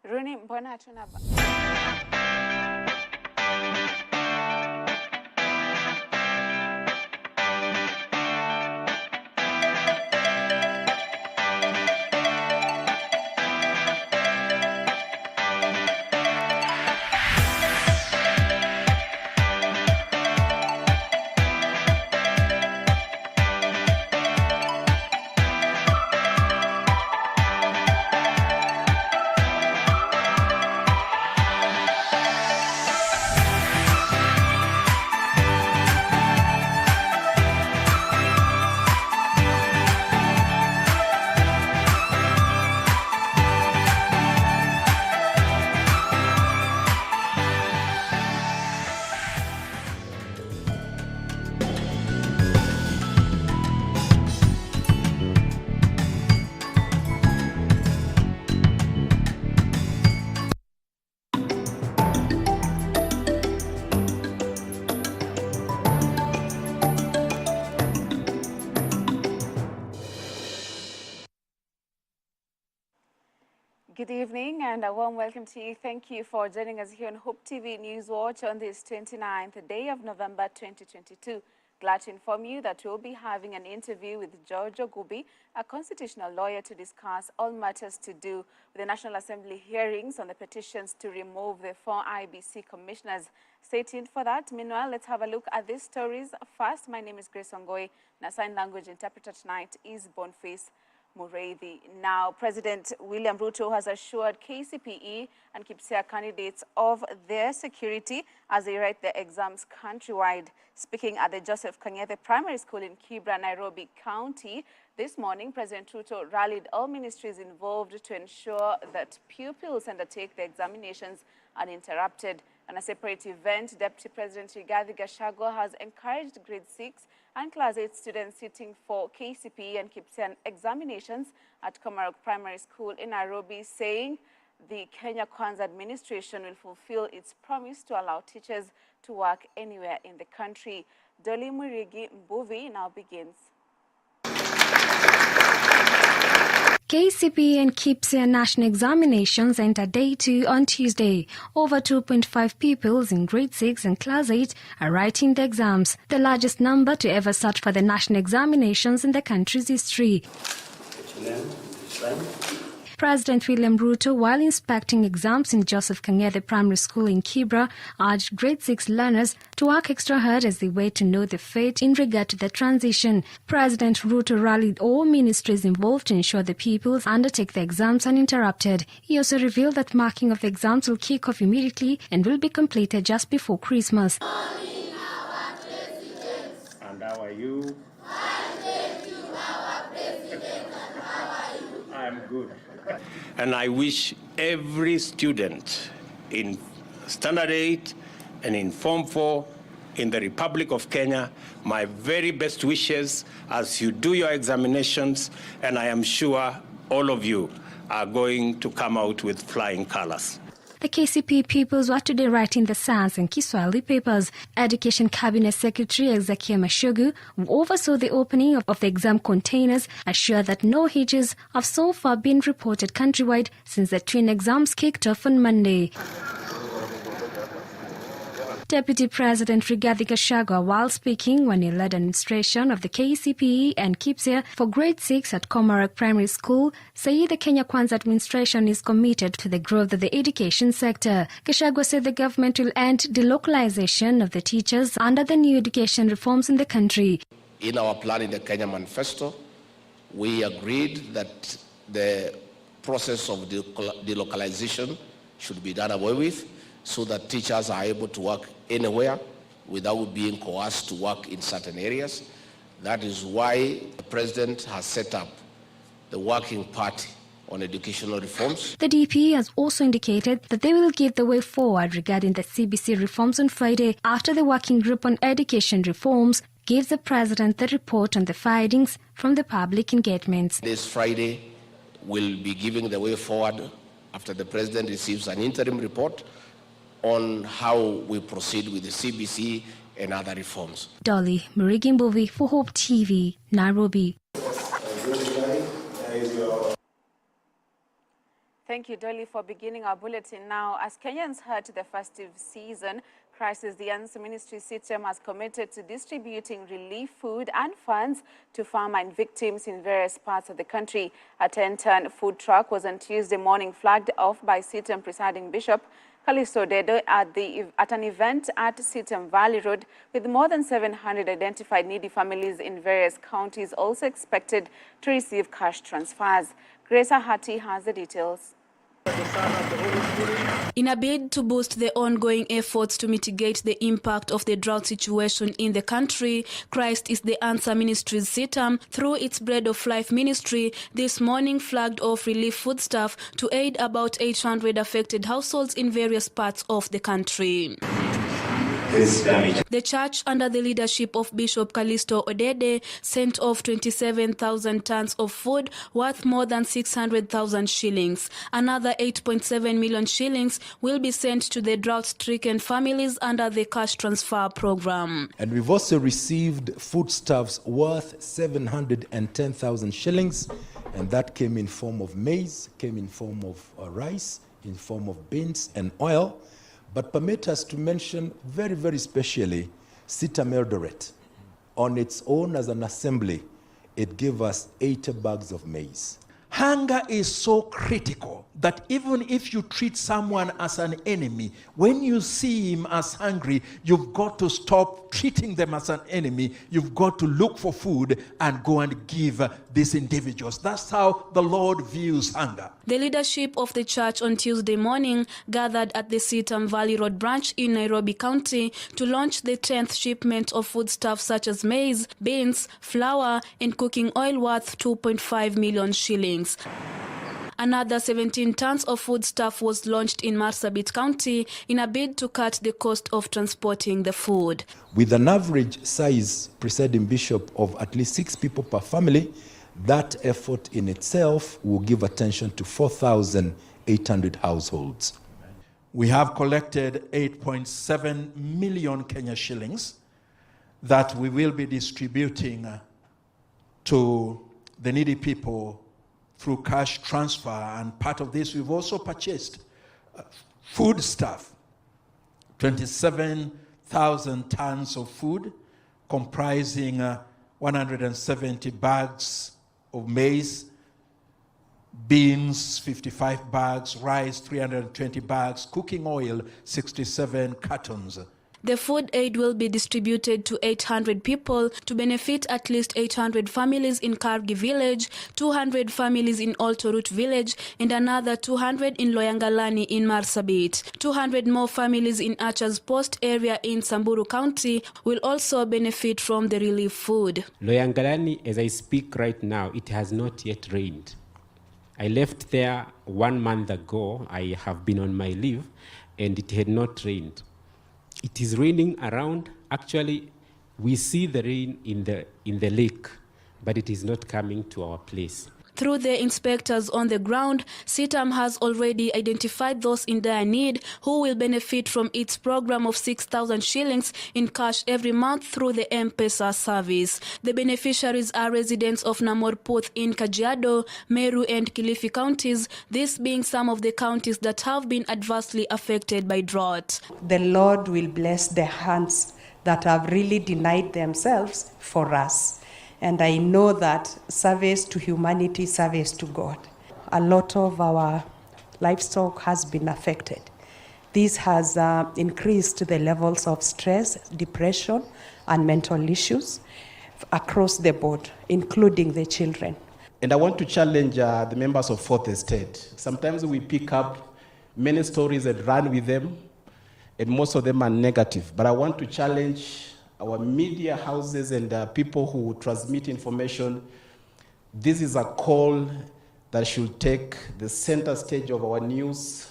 Runi, mbona hatuna Good evening and a warm welcome to you. Thank you for joining us here on Hope TV News Watch on this 29th day of November 2022. Glad to inform you that we'll be having an interview with George Ogubi, a constitutional lawyer, to discuss all matters to do with the National Assembly hearings on the petitions to remove the 4 IBC commissioners. Stay tuned for that. Meanwhile, let's have a look at these stories. First, my name is Grace Ongoy, and a sign language interpreter tonight is Boniface Mureithi. Now, President William Ruto has assured Kcpe and Kpsea candidates of their security as they write their exams countrywide. Speaking at the Joseph Kcpe Primary School in Kibra, Nairobi County, this morning, President Ruto rallied all ministries involved to ensure that pupils undertake the examinations uninterrupted. On a separate event, Deputy President Rigathi Gachagua has encouraged grade 6 and class 8 students sitting for Kcpe and Kpsea examinations at Komarok Primary School in Nairobi, saying the Kenya Kwanza administration will fulfill its promise to allow teachers to work anywhere in the country. Dolly Murigi Mbuvi now begins. Kcpe and Kpsea national examinations entered day 2 on Tuesday. Over 2.5 pupils in grade 6 and class 8 are writing the exams, the largest number to ever start for the national examinations in the country's history. President William Ruto, while inspecting exams in Joseph Kcpe Primary School in Kibra, urged grade 6 learners to work extra hard as they wait to know the fate in regard to the transition. President Ruto rallied all ministries involved to ensure the pupils undertake the exams uninterrupted. He also revealed that marking of the exams will kick off immediately and will be completed just before Christmas. And how are you? Thank you, our President, and how are you? I'm good. And I wish every student in Standard 8 and in Form 4 in the Republic of Kenya my very best wishes as you do your examinations, and I am sure all of you are going to come out with flying colors. The Kcpe pupils were today writing the science and Kiswahili papers. Education Cabinet Secretary Ezekiel Mashogu, who oversaw the opening of the exam containers, assured that no hitches have so far been reported countrywide since the twin exams kicked off on Monday. Deputy President Rigathi Gachagua, while speaking when he led an administration of the Kcpe and Kpsea for grade 6 at Komarok Primary School, said the Kenya Kwanza administration is committed to the growth of the education sector. Gachagua said the government will end delocalization of the teachers under the new education reforms in the country. In our plan in the Kenya Manifesto, we agreed that the process of delocalization should be done away with, so that teachers are able to work anywhere without being coerced to work in certain areas. That is why the President has set up the Working Party on Educational Reforms. The DP has also indicated that they will give the way forward regarding the CBC reforms on Friday after the Working Group on Education Reforms gives the President the report on the findings from the public engagements. This Friday, we'll be giving the way forward after the President receives an interim report on how we proceed with the CBC and other reforms. Dolly Murigi Mbuvi for Hope TV, Nairobi. Thank you, Dolly, for beginning our bulletin now. As Kenyans head to the festive season, Crisis the Answer Ministry system has committed to distributing relief food and funds to famine victims in various parts of the country. A 10-ton food truck was on Tuesday morning flagged off by CITAM presiding Bishop Kcpe Kpsea at an event at CITAM Valley Road, with more than 700 identified needy families in various counties also expected to receive cash transfers. Grace Ahati has the details. In a bid to boost the ongoing efforts to mitigate the impact of the drought situation in the country, Christ is the Answer Ministries CITAM, through its Bread of Life ministry, this morning flagged off relief foodstuff to aid about 800 affected households in various parts of the country. The church, under the leadership of Bishop Kcpe Kpsea, sent off 27,000 tons of food worth more than 600,000 shillings. Another 8.7 million shillings will be sent to the drought-stricken families under the cash transfer program. And we've also received foodstuffs worth 710,000 shillings, and that came in form of maize, came in form of rice, in form of beans and oil. But permit us to mention very, very specially CITAM Eldoret. On its own as an assembly, it gave us 80 bags of maize. Hunger is so critical that even if you treat someone as an enemy, when you see him as hungry, you've got to stop treating them as an enemy. You've got to look for food and go and give these individuals. That's how the Lord views hunger. The leadership of the church on Tuesday morning gathered at the CITAM Valley Road branch in Nairobi County to launch the 10th shipment of foodstuffs such as maize, beans, flour, and cooking oil worth 2.5 million shillings. Another 17 tons of foodstuff was launched in Marsabit County in a bid to cut the cost of transporting the food. With an average size, presiding bishop, of at least 6 people per family, that effort in itself will give attention to 4,800 households. We have collected 8.7 million Kenya shillings that we will be distributing to the needy people through cash transfer, and part of this we've also purchased food stuff, 27,000 tons of food comprising 170 bags of maize, beans 55 bags, rice 320 bags, cooking oil 67 cartons. The food aid will be distributed to 800 people to benefit at least 800 families in Kargi village, 200 families in Oltorut village, and another 200 in Loyangalani in Marsabit. 200 more families in Archers Post area in Samburu County will also benefit from the relief food. Loyangalani, as I speak right now, it has not yet rained. I left there 1 month ago. I have been on my leave, and it had not rained. It is raining around. Actually, we see the rain in the lake, but it is not coming to our place. Through the inspectors on the ground, CITAM has already identified those in dire need who will benefit from its program of 6,000 shillings in cash every month through the M-Pesa service. The beneficiaries are residents of Namorputh in Kajiado, Meru and Kilifi counties, this being some of the counties that have been adversely affected by drought. The Lord will bless the hands that have really denied themselves for us. And I know that service to humanity, service to God. A lot of our livestock has been affected. This has increased the levels of stress, depression, and mental issues across the board, including the children. And I want to challenge the members of Fourth Estate. Sometimes we pick up many stories and run with them, and most of them are negative. But I want to challenge our media houses and people who transmit information. This is a call that should take the center stage of our news,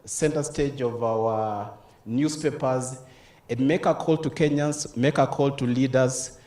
center stage of our newspapers, and make a call to Kenyans, make a call to leaders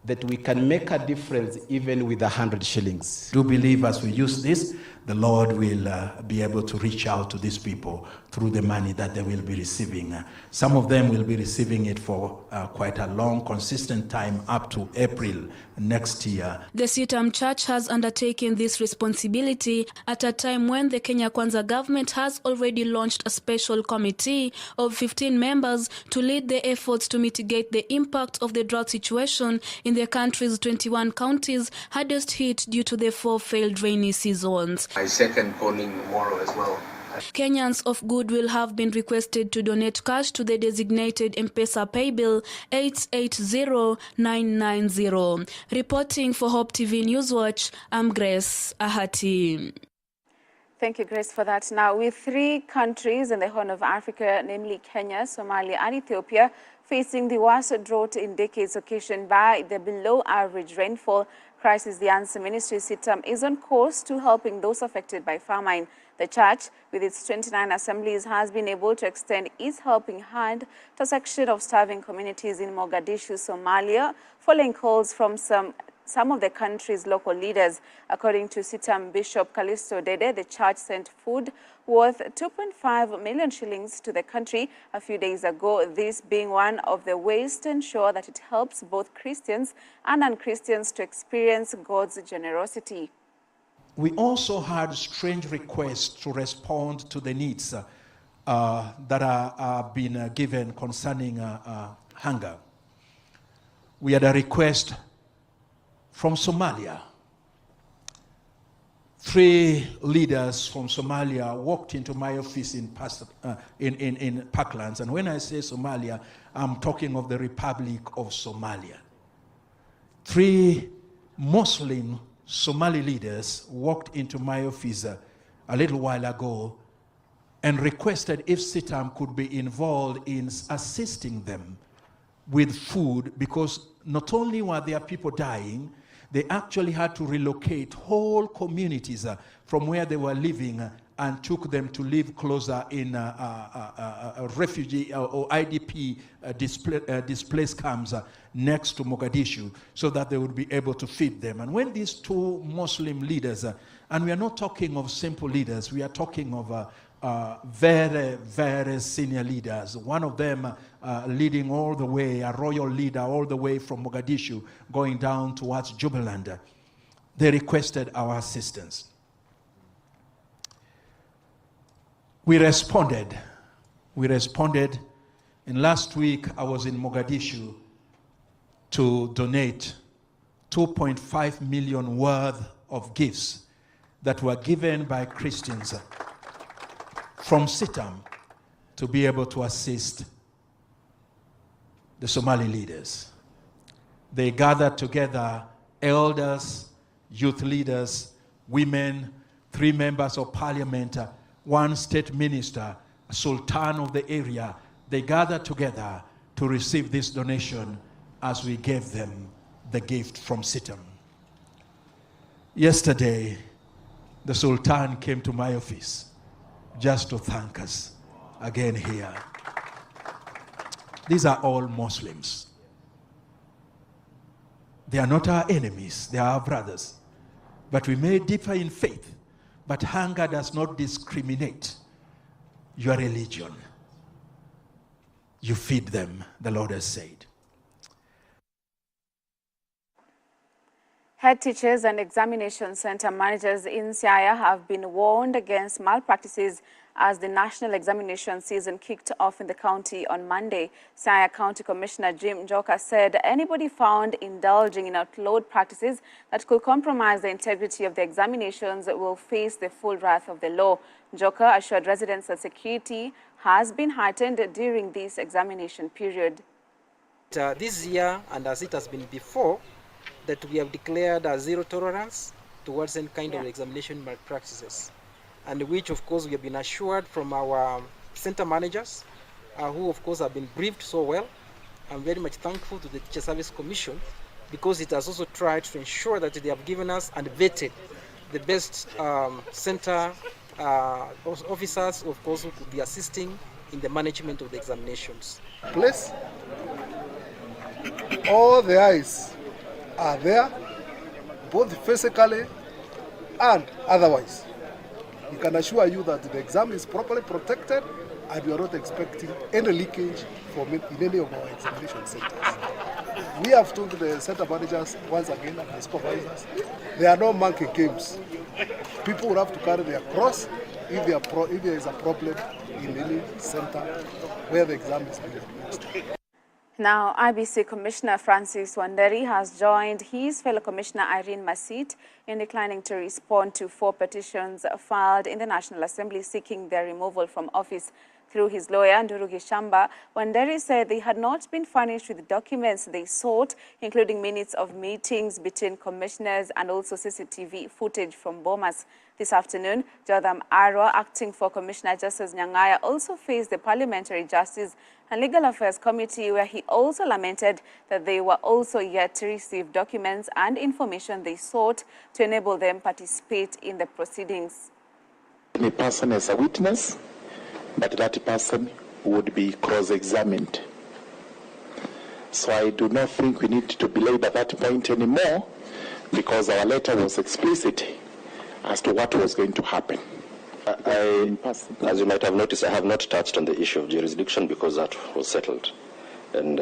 that we can make a difference even with 100 shillings. Do believe as we use this the Lord will be able to reach out to these people through the money that they will be receiving. Some of them will be receiving it for quite a long, consistent time up to April next year. The CITAM Church has undertaken this responsibility at a time when the Kenya Kwanza government has already launched a special committee of 15 members to lead the efforts to mitigate the impact of the drought situation in the country's 21 counties hardest hit due to the 4 failed rainy seasons. I second polling tomorrow as well. Kenyans of goodwill have been requested to donate cash to the designated M-Pesa paybill 880990. Reporting for Hope TV Newswatch, I'm Grace Ahati. Thank you, Grace, for that. Now, with 3 countries in the Horn of Africa, namely Kenya, Somalia, and Ethiopia, facing the worst drought in decades occasioned by the below-average rainfall crisis, the Answer Ministry CITAM is on course to helping those affected by famine. The church, with its 29 assemblies, has been able to extend its helping hand to a section of starving communities in Mogadishu, Somalia, following calls from some of the country's local leaders. According to CITAM Bishop Callisto Dede, the church sent food worth 2.5 million shillings to the country a few days ago, this being one of the ways to ensure that it helps both Christians and non-Christians to experience God's generosity. We also had strange requests to respond to the needs that are being given concerning hunger. We had a request from Somalia. 3 leaders from Somalia walked into my office in Parklands. And when I say Somalia, I'm talking of the Republic of Somalia. 3 Muslim Somali leaders walked into my office a little while ago and requested if CITAM could be involved in assisting them with food, because not only were there people dying, they actually had to relocate whole communities from where they were living and took them to live closer in refugee or IDP displaced camps next to Mogadishu, so that they would be able to feed them. And when these 2 Muslim leaders, and we are not talking of simple leaders, we are talking of very, very senior leaders. One of them leading all the way, a royal leader all the way from Mogadishu, going down towards Jubaland. They requested our assistance. We responded. And last week I was in Mogadishu to donate 2.5 million worth of gifts that were given by Christians from CITAM to be able to assist the Somali leaders. They gathered together elders, youth leaders, women, 3 members of parliament, 1 state minister, a sultan of the area. They gathered together to receive this donation as we gave them the gift from CITAM. Yesterday, the sultan came to my office just to thank us again here. These are all Muslims. They are not our enemies, they are our brothers. But we may differ in faith, but hunger does not discriminate your religion. You feed them, the Lord has said. Head teachers and examination center managers in Siaya have been warned against malpractices as the national examination season kicked off in the county on Monday. Siaya County Commissioner Jim Njoka said anybody found indulging in outlawed practices that could compromise the integrity of the examinations will face the full wrath of the law. Njoka assured residents that security has been heightened during this examination period. This year, and as it has been before, that we have declared a zero tolerance towards any kind of examination malpractices, and which of course we have been assured from our center managers who of course have been briefed so well. I'm very much thankful to the Teacher Service Commission because it has also tried to ensure that they have given us and vetted the best center officers, of course, who could be assisting in the management of the examinations. Please, all the eyes are there, both physically and otherwise. We can assure you that the exam is properly protected and we are not expecting any leakage in any of our examination centers. We have told the center managers once again and the supervisors, there are no monkey games. People will have to carry their cross if there is a problem in any center where the exam is being administered. Now, IBC Commissioner Francis Wanderi has joined his fellow Commissioner Irene Masit in declining to respond to 4 petitions filed in the National Assembly seeking their removal from office. Through his lawyer, Nduru Gishamba, Wanderi said they had not been furnished with the documents they sought, including minutes of meetings between commissioners and also CCTV footage from Bomas. This afternoon, Jotham Arwa, acting for Commissioner Justice Nyang'aya, also faced the Parliamentary Justice and Legal Affairs Committee, where he also lamented that they were also yet to receive documents and information they sought to enable them participate in the proceedings. A person as a witness, but that person would be cross-examined. So I do not think we need to belabor that point anymore, because our letter was explicit as to what was going to happen. As you might have noticed, I have not touched on the issue of jurisdiction because that was settled. And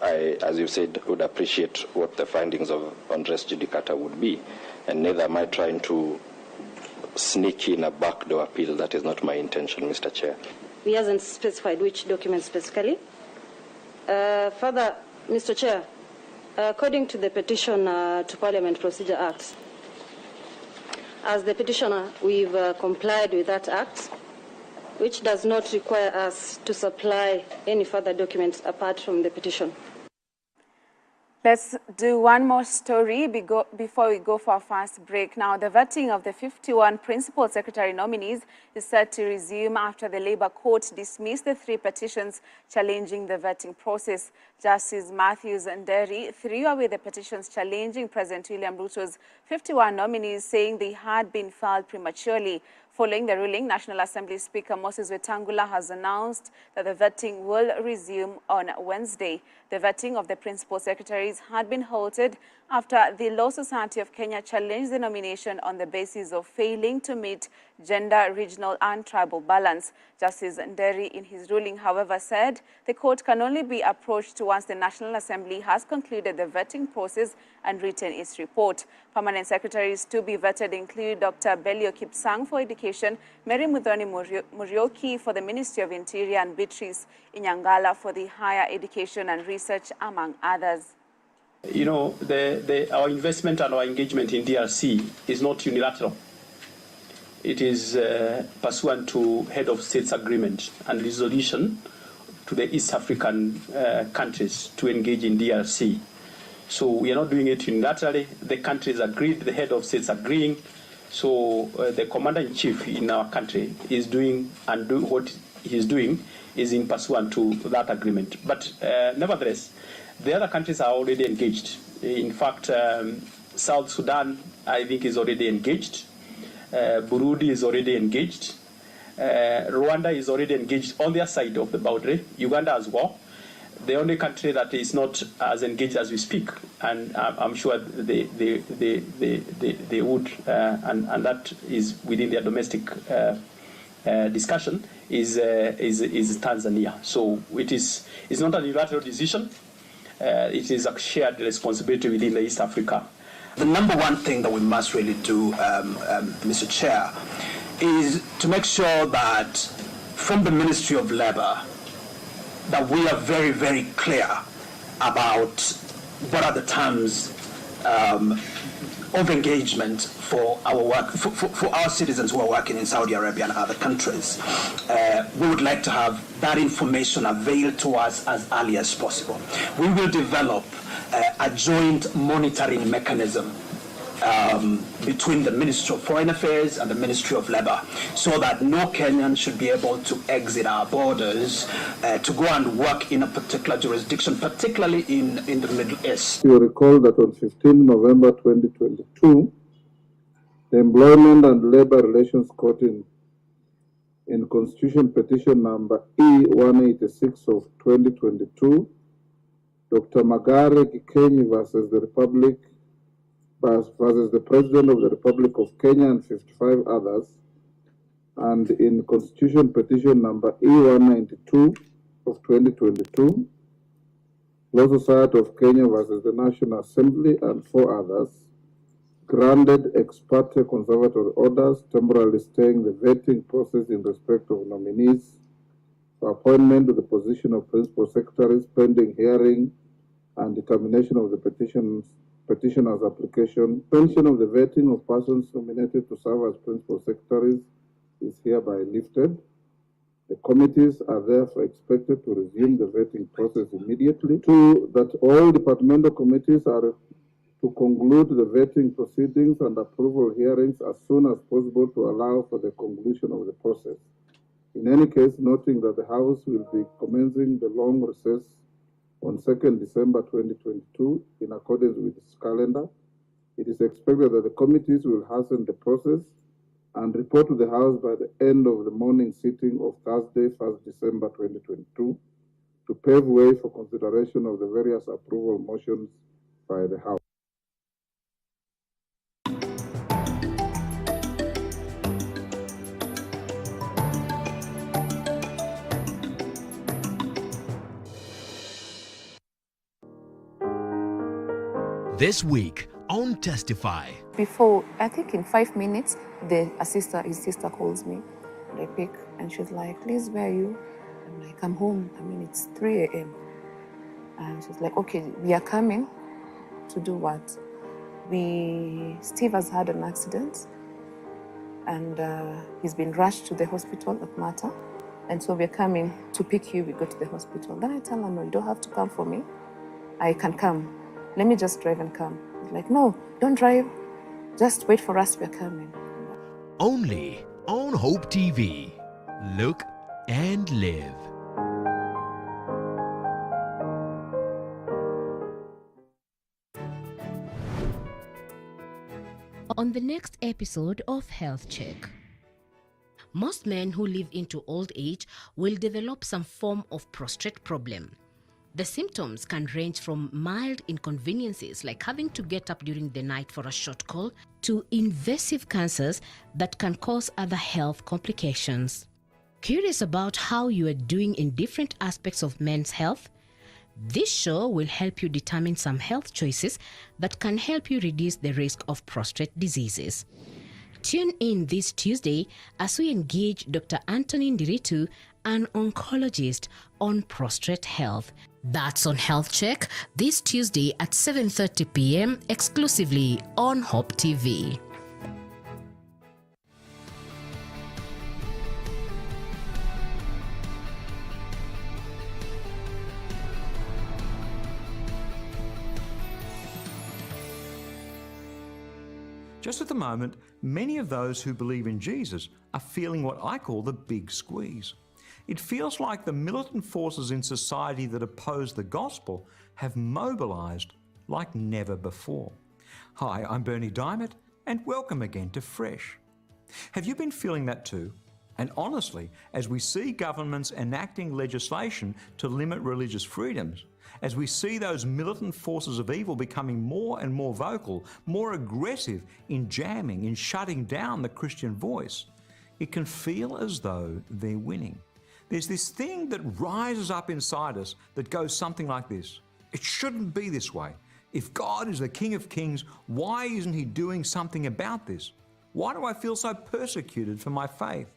as you said, would appreciate what the findings of res judicata would be. And neither am I trying to sneak in a backdoor appeal. That is not my intention, Mr. Chair. He hasn't specified which document specifically. Further, Mr. Chair, according to the Petition to Parliament Procedure Act, as the petitioner, we've complied with that act, which does not require us to supply any further documents apart from the petition. Let's do one more story before we go for our first break. Now, the vetting of the 51 Principal Secretary nominees is set to resume after the Labour Court dismissed the 3 petitions challenging the vetting process. Justice Matthews Nderi threw away the petitions challenging President William Ruto's 51 nominees, saying they had been filed prematurely. Following the ruling, National Assembly Speaker Moses Wetangula has announced that the vetting will resume on Wednesday. The vetting of the principal secretaries had been halted after the Law Society of Kenya challenged the nomination on the basis of failing to meet gender, regional and tribal balance. Justice Nderi, in his ruling, however, said the court can only be approached once the National Assembly has concluded the vetting process and written its report. Permanent secretaries to be vetted include Dr. Kcpe Kpsea for Education, Mary Muthoni Murioki for the Ministry of Interior, and Beatrice Inyangala for the Higher Education and Research, among others. You know, our investment and our engagement in DRC is not unilateral. It is pursuant to head of states agreement and resolution to the East African countries to engage in DRC. So we are not doing it unilaterally. The countries agreed, the head of states agreeing. So the commander-in-chief in our country is doing what he's doing is in pursuant to that agreement. But nevertheless, the other countries are already engaged. In fact, South Sudan, I think, is already engaged. Burundi is already engaged. Rwanda is already engaged on their side of the boundary. Uganda as well. The only country that is not as engaged as we speak, and I'm sure they would, and that is within their domestic discussion, is Tanzania. So it's not a unilateral decision. It is a shared responsibility within the East Africa. The number one thing that we must really do, Mr. Chair, is to make sure that from the Ministry of Labour, that we are very, very clear about what are the terms of engagement for our work, for our citizens who are working in Saudi Arabia and other countries. We would like to have that information availed to us as early as possible. We will develop a joint monitoring mechanism between the Ministry of Foreign Affairs and the Ministry of Labour, so that no Kenyan should be able to exit our borders to go and work in a particular jurisdiction, particularly in the Middle East. You recall that on 15 November 2022, the Employment and Labour Relations Court in Constitution Petition number E186 of 2022, Dr. Magare Gikenyi versus the Republic versus the President of the Republic of Kenya and 55 others, and in Constitution Petition number E192 of 2022, Law Society of Kenya versus the National Assembly and 4 others, granted ex parte conservatory orders temporarily staying the vetting process in respect of nominees for appointment to the position of principal secretaries pending hearing and determination of the petitioner's application. Suspension of the vetting of persons nominated to serve as principal secretaries is hereby lifted. The committees are therefore expected to resume the vetting process immediately. 2, that all departmental committees are to conclude the vetting proceedings and approval hearings as soon as possible to allow for the conclusion of the process. In any case, noting that the House will be commencing the long recess on 2nd December 2022 in accordance with its calendar, it is expected that the committees will hasten the process and report to the House by the end of the morning sitting of Thursday, 1st December 2022, to pave way for consideration of the various approval motions by the House. This week on Testify. Before, I think in 5 minutes, his sister calls me, and I pick, and she's like, "Please, where are you?" I'm like, "I'm home. I mean, it's 3 a.m. And she's like, "Okay, we are coming to do what?" Steve has had an accident, and he's been rushed to the hospital at Mata. And so we're coming to pick you. We go to the hospital. Then I tell her, "No, you don't have to come for me. I can come. Let me just drive and come." He's like, "No, don't drive. Just wait for us. We're coming." Only on Hope TV. Look and live. On the next episode of Health Check. Most men who live into old age will develop some form of prostate problem. The symptoms can range from mild inconveniences like having to get up during the night for a short call to invasive cancers that can cause other health complications. Curious about how you are doing in different aspects of men's health? This show will help you determine some health choices that can help you reduce the risk of prostate diseases. Tune in this Tuesday as we engage Dr. Anthony Ndiritu, an oncologist, on prostate health. That's on Health Check this Tuesday at 7:30 p.m. exclusively on Hope TV. Just at the moment, many of those who believe in Jesus are feeling what I call the big squeeze. It feels like the militant forces in society that oppose the gospel have mobilized like never before. Hi, I'm Bernie Diamond, and welcome again to Fresh. Have you been feeling that too? And honestly, as we see governments enacting legislation to limit religious freedoms, as we see those militant forces of evil becoming more and more vocal, more aggressive in jamming, in shutting down the Christian voice, it can feel as though they're winning. There's this thing that rises up inside us that goes something like this. It shouldn't be this way. If God is the King of Kings, why isn't He doing something about this? Why do I feel so persecuted for my faith?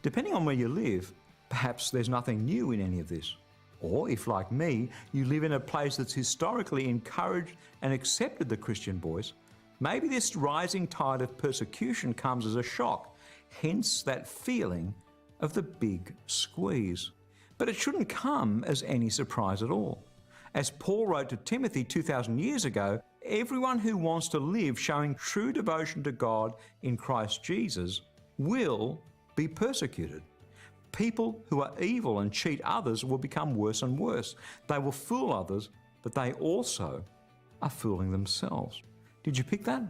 Depending on where you live, perhaps there's nothing new in any of this. Or if, like me, you live in a place that's historically encouraged and accepted the Christian voice, maybe this rising tide of persecution comes as a shock, hence that feeling of the big squeeze. But it shouldn't come as any surprise at all. As Paul wrote to Timothy 2,000 years ago, everyone who wants to live showing true devotion to God in Christ Jesus will be persecuted. People who are evil and cheat others will become worse and worse. They will fool others, but they also are fooling themselves. Did you pick that?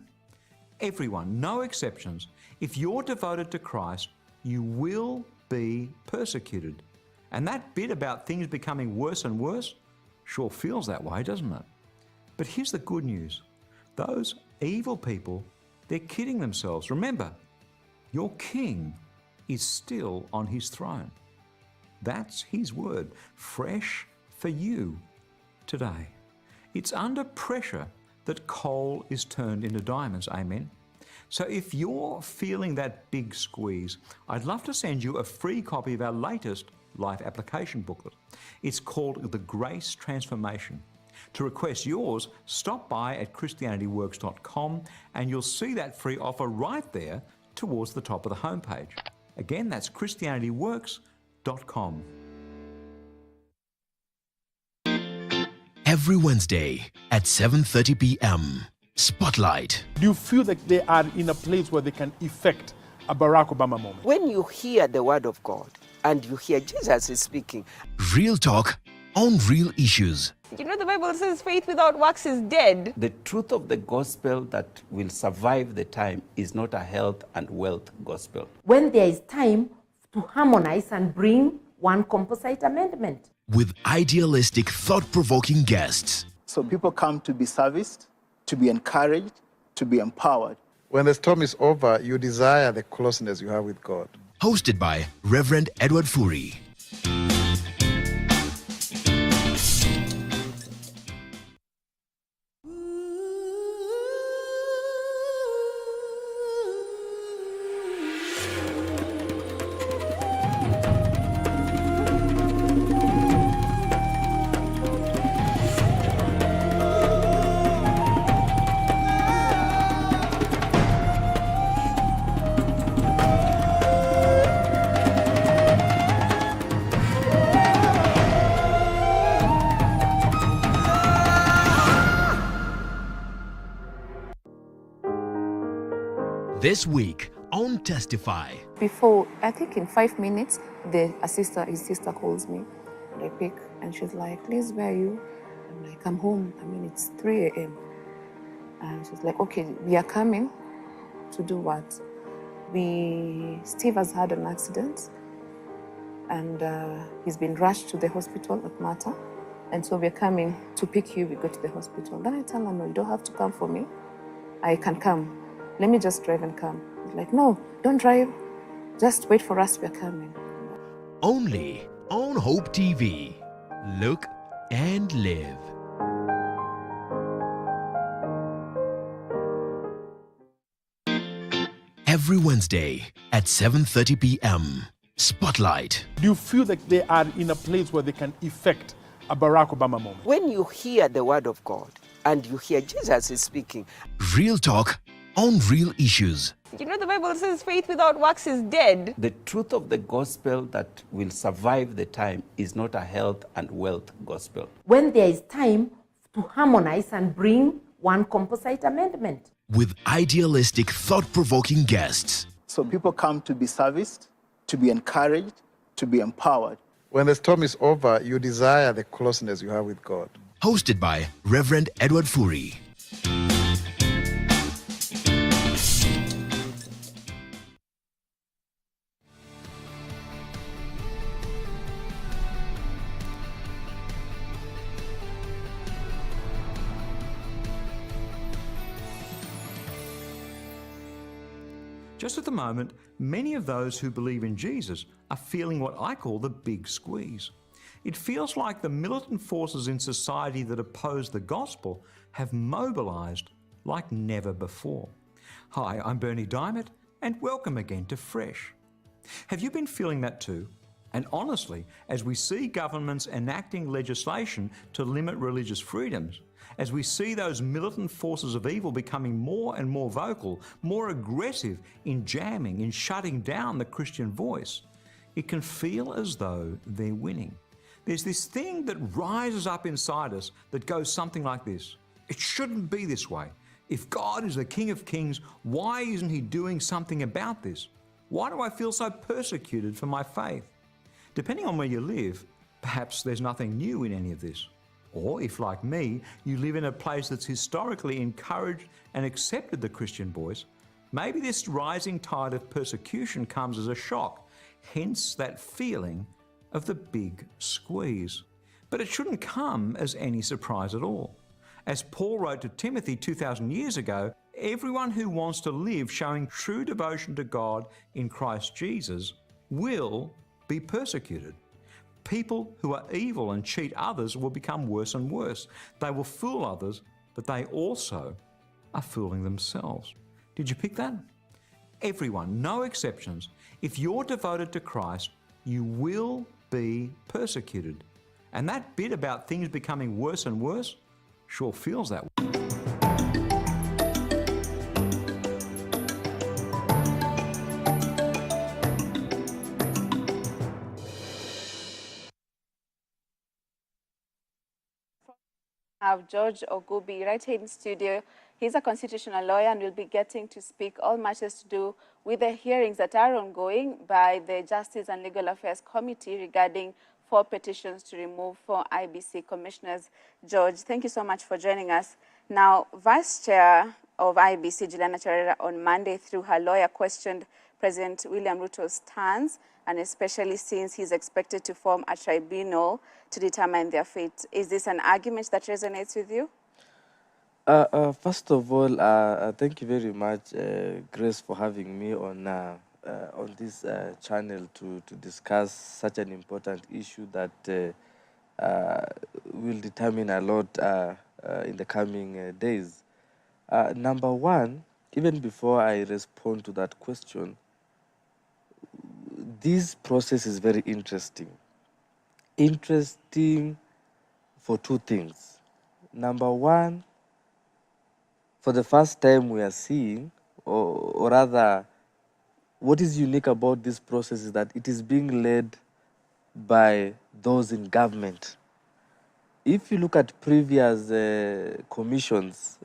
Everyone, no exceptions. If you're devoted to Christ, you will be persecuted. And that bit about things becoming worse and worse sure feels that way, doesn't it? But here's the good news. Those evil people, they're kidding themselves. Remember, your king is still on his throne. That's his word, fresh for you today. It's under pressure that coal is turned into diamonds, amen? So if you're feeling that big squeeze, I'd love to send you a free copy of our latest life application booklet. It's called The Grace Transformation. To request yours, stop by at christianityworks.com and you'll see that free offer right there towards the top of the homepage. Again, that's christianityworks.com. Every Wednesday at 7:30 p.m. Spotlight. Do you feel that they are in a place where they can effect a Barack Obama moment? When you hear the word of God and you hear Jesus is speaking. Real talk on real issues. You know, the Bible says faith without works is dead. The truth of the gospel that will survive the time is not a health and wealth gospel. When there is time to harmonize and bring one composite amendment. With idealistic, thought-provoking guests. So people come to be serviced, to be encouraged, to be empowered. When the storm is over, you desire the closeness you have with God. Hosted by Reverend Edward Furi. This week on Testify. Before, I think in 5 minutes, his sister calls me and I pick and she's like, Liz, where are you? I'm like, I'm home. I mean, it's 3 a.m. And she's like, okay, we are coming to do what? Steve has had an accident and he's been rushed to the hospital at Mata. And so we're coming to pick you, we go to the hospital. Then I tell her, no, you don't have to come for me. I can come. Let me just drive and come. He's like, no, don't drive. Just wait for us, we're coming. Only on Hope TV. Look and live. Every Wednesday at 7:30 p.m. Spotlight. Do you feel that they are in a place where they can effect a Barack Obama moment? When you hear the word of God and you hear Jesus is speaking. Real talk on real issues. You know, the Bible says faith without works is dead. The truth of the gospel that will survive the time is not a health and wealth gospel. When there is time to harmonize and bring one composite amendment. With idealistic, thought-provoking guests. So people come to be serviced, to be encouraged, to be empowered. When the storm is over, you desire the closeness you have with God. Hosted by Reverend Edward Furi. Just at the moment, many of those who believe in Jesus are feeling what I call the big squeeze. It feels like the militant forces in society that oppose the gospel have mobilized like never before. Hi, I'm Bernie Diamond, and welcome again to Fresh. Have you been feeling that too? And honestly, as we see governments enacting legislation to limit religious freedoms, as we see those militant forces of evil becoming more and more vocal, more aggressive in jamming, in shutting down the Christian voice, it can feel as though they're winning. There's this thing that rises up inside us that goes something like this. It shouldn't be this way. If God is the King of Kings, why isn't He doing something about this? Why do I feel so persecuted for my faith? Depending on where you live, perhaps there's nothing new in any of this. Or if, like me, you live in a place that's historically encouraged and accepted the Christian voice, maybe this rising tide of persecution comes as a shock, hence that feeling of the big squeeze. But it shouldn't come as any surprise at all. As Paul wrote to Timothy 2,000 years ago, Everyone who wants to live showing true devotion to God in Christ Jesus will be persecuted. People who are evil and cheat others will become worse and worse. They will fool others, but they also are fooling themselves. Did you pick that? Everyone, no exceptions. If you're devoted to Christ, you will be persecuted. And that bit about things becoming worse and worse sure feels that way. Have George Ogubi right here in studio. He's a constitutional lawyer and will be getting to speak all matters to do with the hearings that are ongoing by the Justice and Legal Affairs Committee regarding 4 petitions to remove 4 IBC commissioners. George, thank you so much for joining us. Now, Vice Chair of IBC, Juliana Cherera, on Monday through her lawyer questioned President William Ruto's stance, and especially since he's expected to form a tribunal to determine their fate. Is this an argument that resonates with you? First of all, thank you very much, Grace, for having me on this channel to discuss such an important issue that will determine a lot in the coming days. Number one, even before I respond to that question, this process is very interesting. Interesting for 2 things. Number one, for the first time we are seeing, or rather, what is unique about this process is that it is being led by those in government. If you look at previous commissions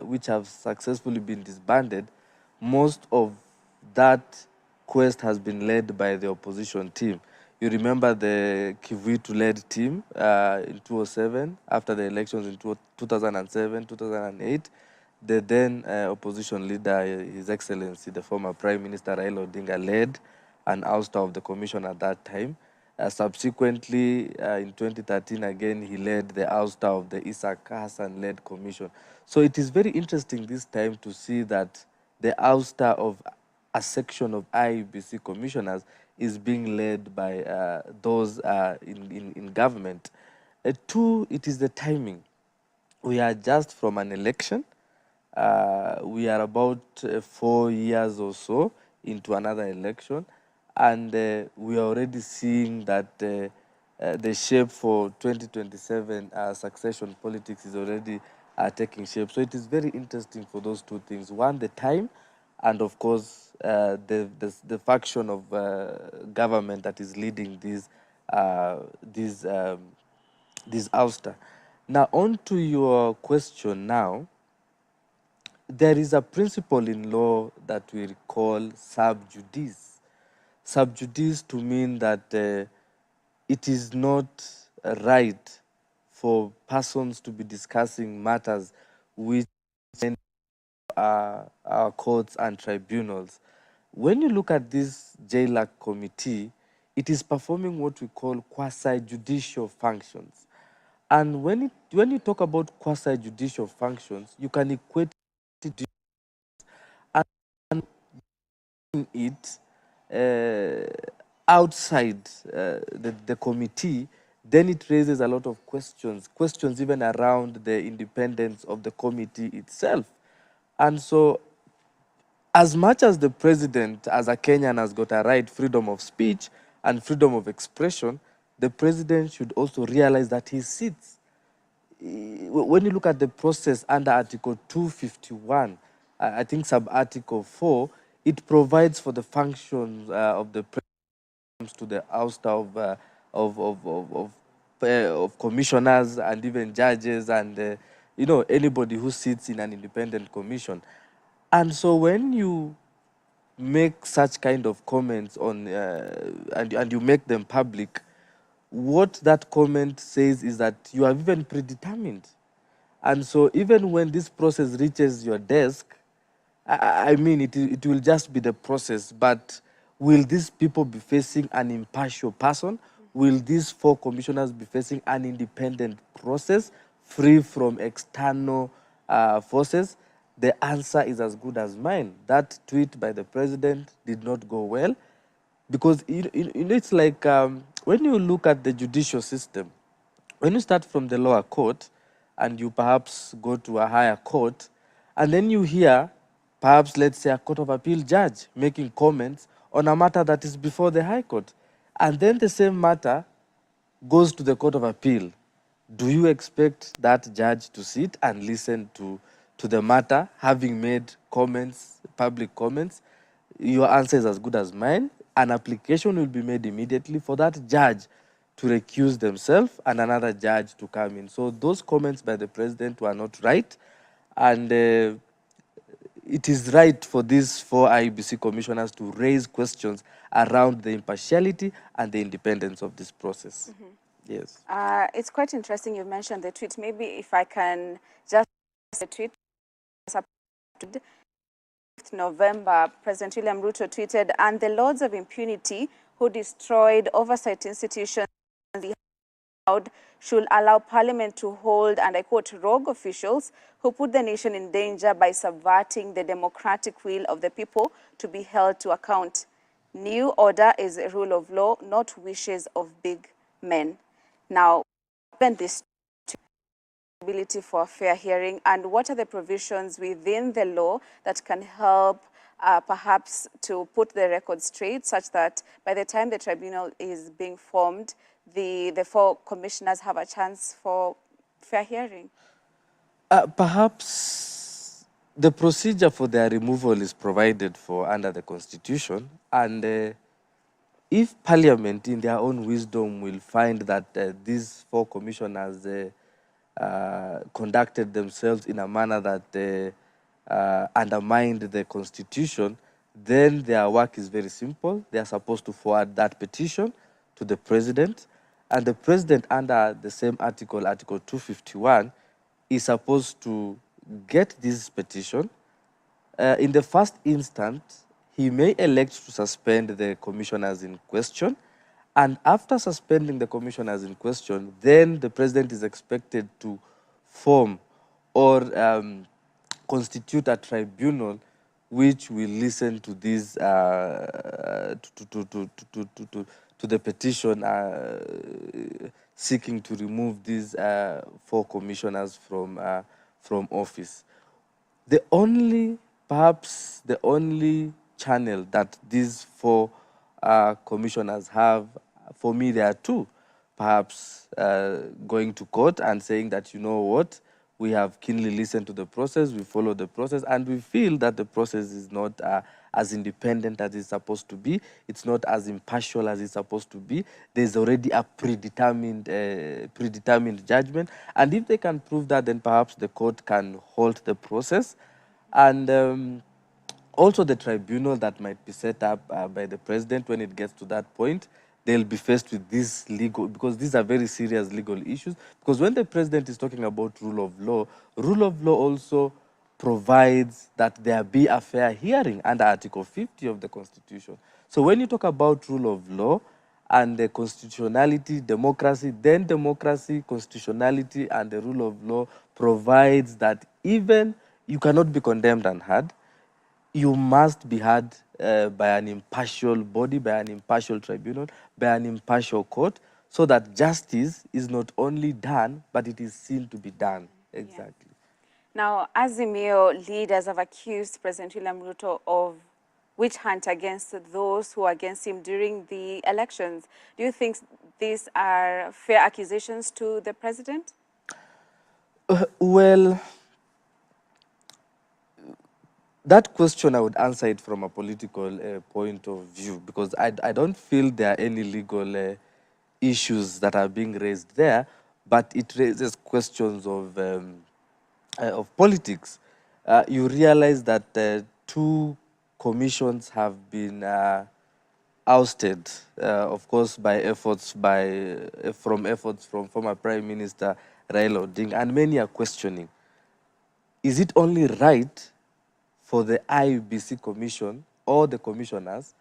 which have successfully been disbanded, most of that quest has been led by the opposition team. You remember the Kcpe-led team in 2007, after the elections in 2007, 2008. The then opposition leader, His Excellency, the former Prime Minister Raila Odinga, led an ouster of the commission at that time. Subsequently, in 2013, again, he led the ouster of the Isaac Hassan-led commission. So it is very interesting this time to see that the ouster of a section of IEBC commissioners is being led by those in government. 2, it is the timing. We are just from an election. We are about 4 years or so into another election, and we are already seeing that the shape for 2027 succession politics is already taking shape. So it is very interesting for those 2 things. One, the time, and of course, the faction of government that is leading this ouster. Now, on to your question now. There is a principle in law that we call sub judice. Sub judice to mean that it is not right for persons to be discussing matters which are our courts and tribunals. When you look at this JLAC committee, it is performing what we call quasi-judicial functions. And when you talk about quasi-judicial functions, you can equate and it outside the committee, then it raises a lot of questions even around the independence of the committee itself. And so, as much as the president, as a Kenyan, has got a right, freedom of speech and freedom of expression, the president should also realize that he sits. When you look at the process under Article 251, I think sub-Article 4, it provides for the functions of the president to the ouster of commissioners and even judges and anybody who sits in an independent commission. And so when you make such kind of comments on and you make them public, what that comment says is that you have even predetermined. And so even when this process reaches your desk, I mean, it will just be the process, but will these people be facing an impartial person? Will these 4 commissioners be facing an independent process, free from external forces? the answer is as good as mine. That tweet by the president did not go well because it's like when you look at the judicial system, when you start from the lower court and you perhaps go to a higher court, and then you hear perhaps, let's say, a court of appeal judge making comments on a matter that is before the high court, and then the same matter goes to the court of appeal, do you expect that judge to sit and listen to the matter, having made comments, public comments? Your answer is as good as mine. An application will be made immediately for that judge to recuse themselves and another judge to come in. So those comments by the president were not right. And it is right for these 4 IEBC commissioners to raise questions around the impartiality and the independence of this process. Yes. It's quite interesting you mentioned the tweet. Maybe if I can just the tweet. 5th November, President William Ruto tweeted, "And the lords of impunity who destroyed oversight institutions should allow Parliament to hold," and I quote, "rogue officials who put the nation in danger by subverting the democratic will of the people to be held to account. New order is a rule of law, not wishes of big men." Now, given this ability for a fair hearing, and what are the provisions within the law that can help perhaps to put the record straight such that by the time the tribunal is being formed, the 4 commissioners have a chance for fair hearing? Perhaps the procedure for their removal is provided for under the Constitution, and if Parliament, in their own wisdom, will find that these 4 commissioners conducted themselves in a manner that undermined the Constitution, then their work is very simple. They are supposed to forward that petition to the president, and the president, under the same article, Article 251, is supposed to get this petition. In the first instance, he may elect to suspend the commissioners in question, and after suspending the commissioners in question, then the president is expected to form or constitute a tribunal which will listen to these to the petition seeking to remove these 4 commissioners from office. Perhaps the only channel that these 4 commissioners have, for me, there are 2. Perhaps going to court and saying that, you know what, we have keenly listened to the process, we follow the process, and we feel that the process is not as independent as it's supposed to be. It's not as impartial as it's supposed to be. There's already a predetermined judgment. And if they can prove that, then perhaps the court can halt the process. And also the tribunal that might be set up by the president, when it gets to that point, they'll be faced with this legal, because these are very serious legal issues. Because when the president is talking about rule of law also provides that there be a fair hearing under Article 50 of the Constitution. So when you talk about rule of law and the constitutionality, democracy, then democracy, constitutionality, and the rule of law provides that even you cannot be condemned and heard, you must be heard by an impartial body, by an impartial tribunal, by an impartial court, so that justice is not only done, but it is seen to be done. Exactly. Yeah. Now, Azimio leaders have accused President William Ruto of witch hunt against those who are against him during the elections. Do you think these are fair accusations to the president? Well, that question, I would answer it from a political point of view, because I don't feel there are any legal issues that are being raised there, but it raises questions of politics. You realize that 2 commissions have been ousted, of course, by efforts from former Prime Minister Raila Odinga, and many are questioning, is it only right for the IEBC Commission or the commissioners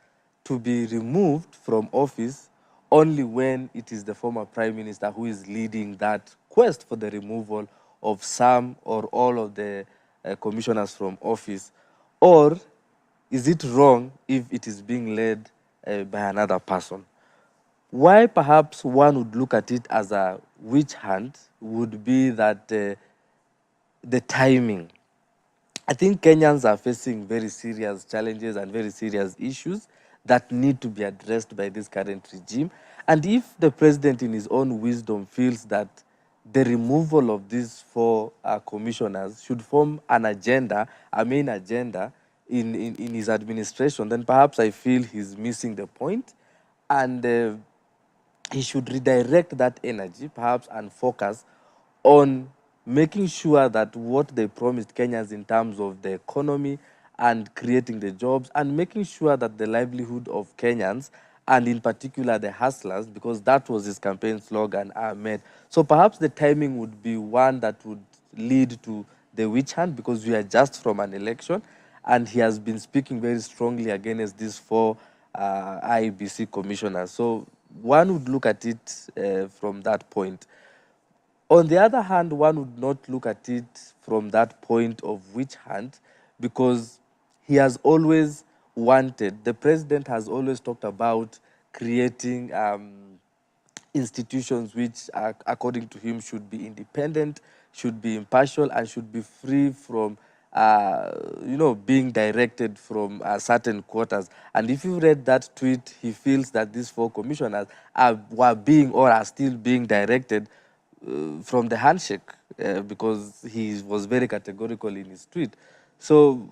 to be removed from office only when it is the former Prime Minister who is leading that quest for the removal of some or all of the commissioners from office, or is it wrong if it is being led by another person? Why perhaps one would look at it as a witch hunt would be that the timing. I think Kenyans are facing very serious challenges and very serious issues that need to be addressed by this current regime. And if the president in his own wisdom feels that the removal of these four commissioners should form an agenda, a main agenda in his administration, then perhaps I feel he's missing the point. And he should redirect that energy, perhaps, and focus on making sure that what they promised Kenyans in terms of the economy and creating the jobs and making sure that the livelihood of Kenyans and in particular the hustlers, because that was his campaign slogan, are met. So perhaps the timing would be one that would lead to the witch hunt, because we are just from an election and he has been speaking very strongly against these four IEBC commissioners. So one would look at it from that point. On the other hand, one would not look at it from that point of witch hunt, because he has always wanted, the president has always talked about creating institutions which, according to him, should be independent, should be impartial, and should be free from being directed from certain quarters. And if you read that tweet, he feels that these four commissioners were being or are still being directed from the handshake, because he was very categorical in his tweet. So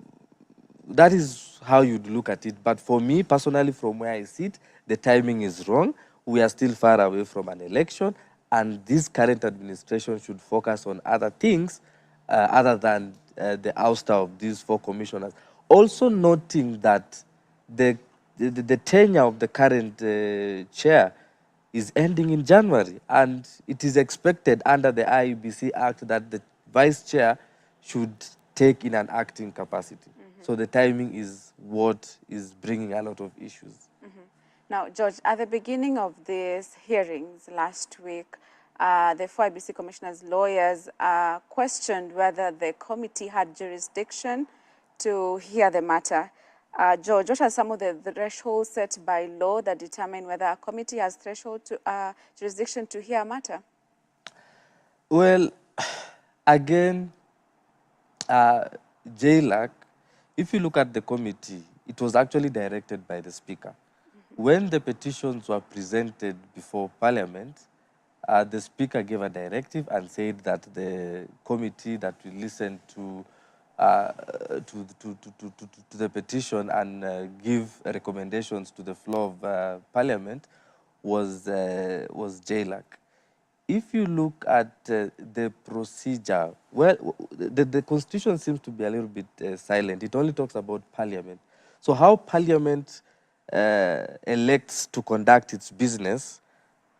that is how you'd look at it. But for me, personally, from where I sit, the timing is wrong. We are still far away from an election, and this current administration should focus on other things other than the ouster of these four commissioners. Also noting that the tenure of the current chair is ending in January, and it is expected under the IEBC Act that the vice chair should take in an acting capacity. So the timing is what is bringing a lot of issues. Now, George, at the beginning of these hearings last week, the four IEBC commissioners' lawyers questioned whether the committee had jurisdiction to hear the matter. George, what are some of the thresholds set by law that determine whether a committee has jurisdiction to hear a matter? Well, again, JLAC, if you look at the committee, it was actually directed by the Speaker. When the petitions were presented before Parliament, the Speaker gave a directive and said that the committee that will listen to the petition and give recommendations to the floor of Parliament was JLAC. If you look at the procedure, well, the Constitution seems to be a little bit silent. It only talks about Parliament. So how Parliament elects to conduct its business,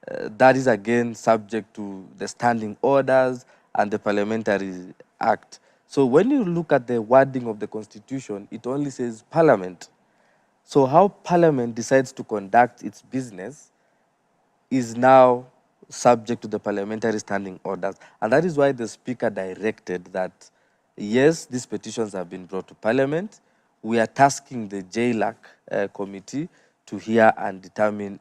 that is again subject to the standing orders and the Parliamentary Act. So when you look at the wording of the Constitution, it only says Parliament. So how Parliament decides to conduct its business is now subject to the parliamentary standing orders. And that is why the Speaker directed that, yes, these petitions have been brought to Parliament. We are tasking the JLAC committee to hear and determine.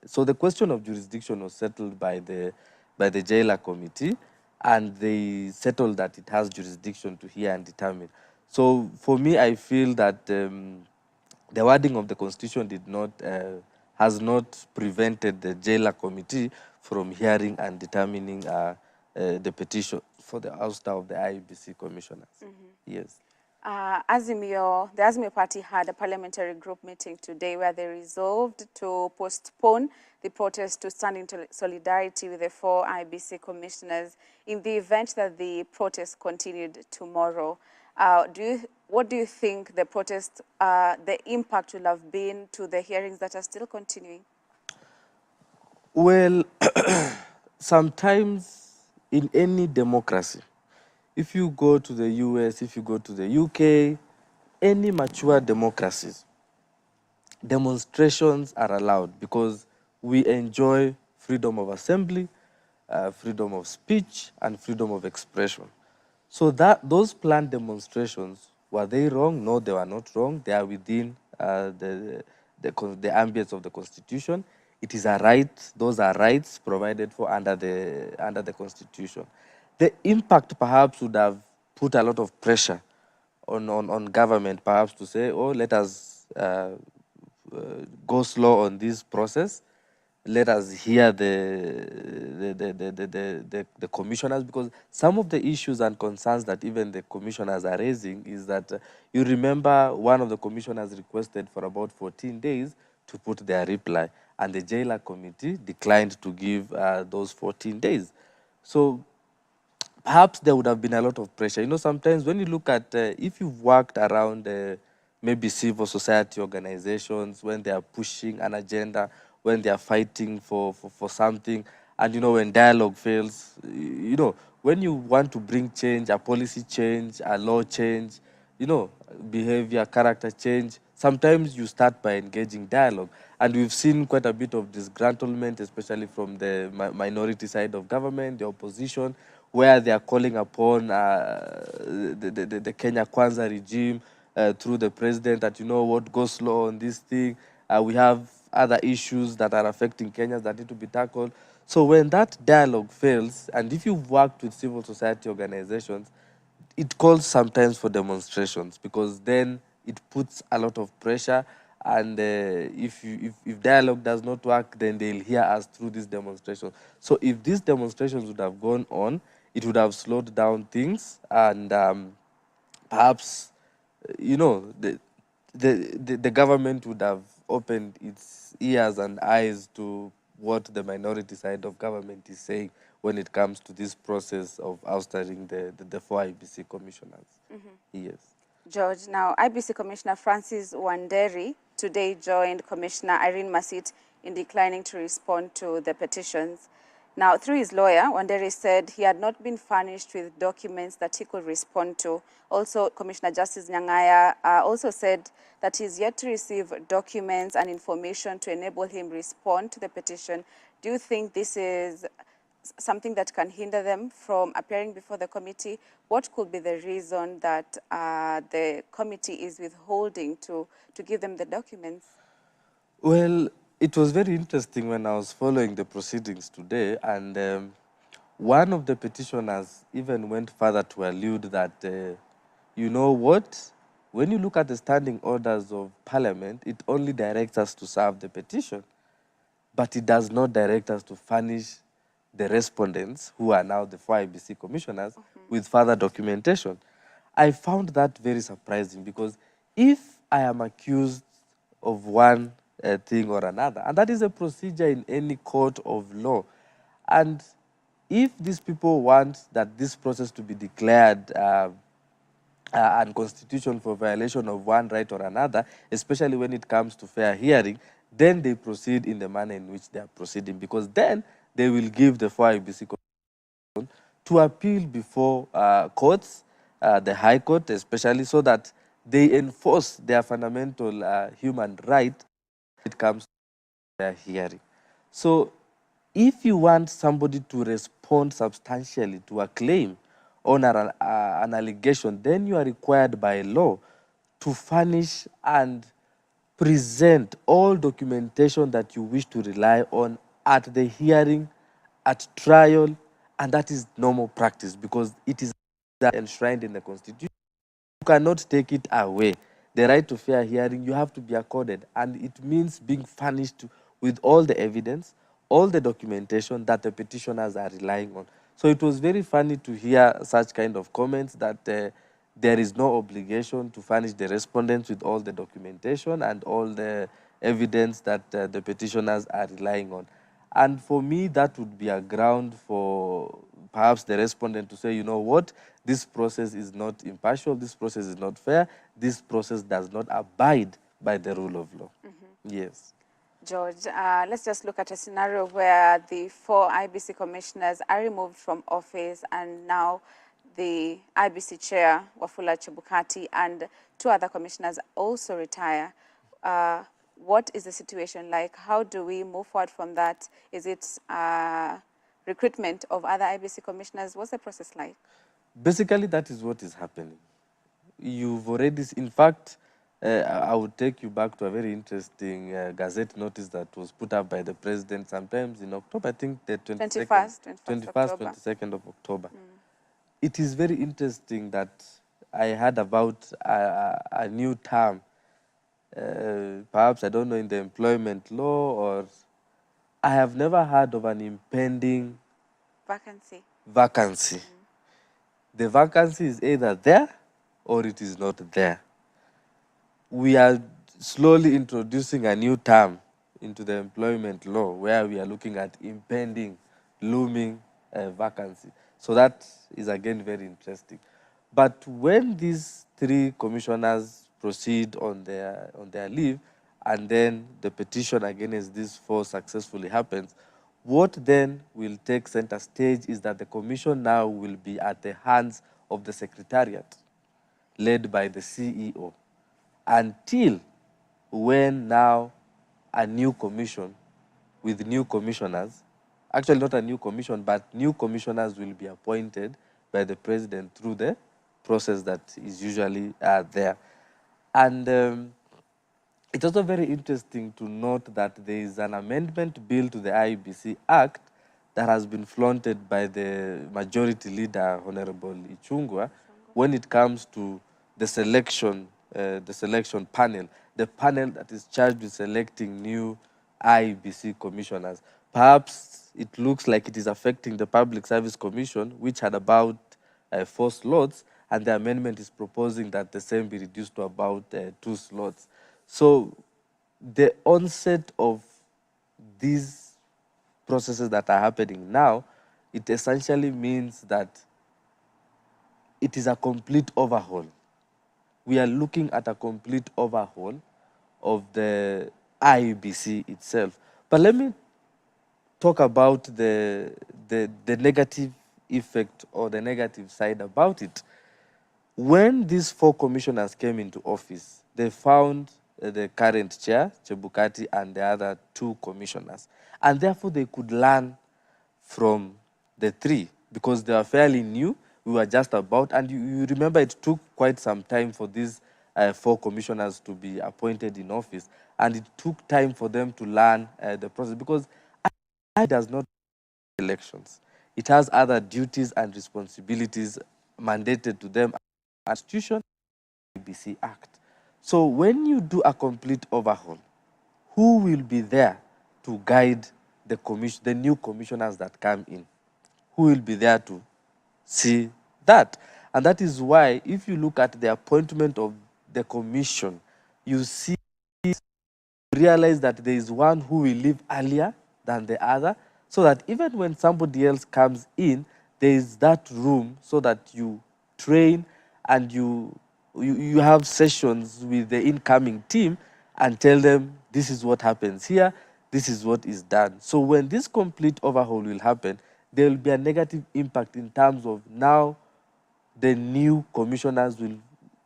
So the question of jurisdiction was settled by the JLAC committee, and they settled that it has jurisdiction to hear and determine. So for me, I feel that the wording of the Constitution has not prevented the JLAC committee from hearing and determining the petition for the ouster of the IEBC commissioners. Yes. The Azimio Party had a parliamentary group meeting today where they resolved to postpone the protest to stand in solidarity with the four IEBC commissioners in the event that the protest continued tomorrow. What do you think the protest, the impact will have been to the hearings that are still continuing? Well, sometimes in any democracy, if you go to the US, if you go to the UK, any mature democracies, demonstrations are allowed because we enjoy freedom of assembly, freedom of speech, and freedom of expression. So that those planned demonstrations, were they wrong? No, they were not wrong. They are within the ambience of the Constitution. It is a right. Those are rights provided for under the Constitution. The impact perhaps would have put a lot of pressure on government, perhaps to say, oh, let us go slow on this process. Let us hear the commissioners, because some of the issues and concerns that even the commissioners are raising is that you remember one of the commissioners requested for about 14 days to put their reply, and the jailer committee declined to give those 14 days. So perhaps there would have been a lot of pressure. You know, sometimes when you look at, if you've worked around maybe civil society organizations, when they are pushing an agenda, when they are fighting for something, and, you know, when dialogue fails, you know, when you want to bring change, a policy change, a law change, you know, behavior, character change, sometimes you start by engaging dialogue. And we've seen quite a bit of disgruntlement, especially from the minority side of government, the opposition, where they are calling upon the Kenya Kwanza regime through the president that, you know what, go slow on this thing. We have other issues that are affecting Kenya that need to be tackled. So when that dialogue fails, and if you've worked with civil society organizations, it calls sometimes for demonstrations, because then it puts a lot of pressure. And if dialogue does not work, then they'll hear us through this demonstration. So if these demonstrations would have gone on, it would have slowed down things, and perhaps, you know, the government would have opened its ears and eyes to what the minority side of government is saying when it comes to this process of ousting the four IBC commissioners. Yes. George, now IBC Commissioner Francis Wanderi today joined Commissioner Irene Masit in declining to respond to the petitions. Now, through his lawyer, Wanderi said he had not been furnished with documents that he could respond to. Also, Commissioner Justice Nyang'aya also said that he's yet to receive documents and information to enable him respond to the petition. Do you think this is something that can hinder them from appearing before the committee? What could be the reason that the committee is withholding to give them the documents? Well, it was very interesting when I was following the proceedings today, and one of the petitioners even went further to allude that, you know what, when you look at the standing orders of Parliament, it only directs us to serve the petition, but it does not direct us to furnish the respondents, who are now the four IBC commissioners, with further documentation. I found that very surprising, because if I am accused of one thing or another, and that is a procedure in any court of law, and if these people want that this process to be declared unconstitutional for violation of one right or another, especially when it comes to fair hearing, then they proceed in the manner in which they are proceeding, because then they will give the four IBC to appeal before courts, the High Court especially, so that they enforce their fundamental human right when it comes to their hearing. So if you want somebody to respond substantially to a claim on an allegation, then you are required by law to furnish and present all documentation that you wish to rely on at the hearing, at trial, and that is normal practice, because it is enshrined in the Constitution. You cannot take it away. The right to fair hearing, you have to be accorded, and it means being furnished with all the evidence, all the documentation that the petitioners are relying on. So it was very funny to hear such kind of comments that there is no obligation to furnish the respondents with all the documentation and all the evidence that the petitioners are relying on. And for me, that would be a ground for perhaps the respondent to say, you know what, this process is not impartial, this process is not fair, this process does not abide by the rule of law. Yes. George, let's just look at a scenario where the four IBC commissioners are removed from office, and now the IBC chair, Wafula Chebukati, and two other commissioners also retire. What is the situation like? How do we move forward from that? Is it recruitment of other IBC commissioners? What's the process like? Basically, that is what is happening. You've already, in fact, I would take you back to a very interesting Gazette notice that was put up by the president sometimes in October, I think the 21st, October. 22nd of October. It is very interesting that I heard about a new term, perhaps, I don't know, in the employment law, or I have never heard of an impending vacancy. The vacancy is either there or it is not there. We are slowly introducing a new term into the employment law where we are looking at impending, looming vacancy. So that is again very interesting. But when these three commissioners proceed on their leave, and then the petition against these four successfully happens, what then will take center stage is that the commission now will be at the hands of the secretariat, led by the CEO, until when now a new commission with new commissioners, actually not a new commission, but new commissioners will be appointed by the president through the process that is usually there. And it's also very interesting to note that there is an amendment bill to the IEBC Act that has been flaunted by the majority leader, Honorable Ichungwa, when it comes to the selection panel, the panel that is charged with selecting new IEBC commissioners. Perhaps it looks like it is affecting the Public Service Commission, which had about 4 slots, and the amendment is proposing that the same be reduced to about 2 slots. So the onset of these processes that are happening now, it essentially means that it is a complete overhaul. We are looking at a complete overhaul of the IEBC itself. But let me talk about the negative effect or the negative side about it. When these 4 commissioners came into office, they found the current chair, Chebukati, and the other 2 commissioners. And therefore, they could learn from the 3 because they are fairly new. We were just about, and you remember it took quite some time for these 4 commissioners to be appointed in office. And it took time for them to learn the process because it does not elections. It has other duties and responsibilities mandated to them Constitution, IEBC Act. So when you do a complete overhaul, who will be there to guide the new commissioners that come in? Who will be there to see that? And that is why, if you look at the appointment of the commission, you realize that there is one who will leave earlier than the other, so that even when somebody else comes in, there is that room so that you train and you have sessions with the incoming team and tell them this is what happens here, this is what is done. So when this complete overhaul will happen, there will be a negative impact in terms of now the new commissioners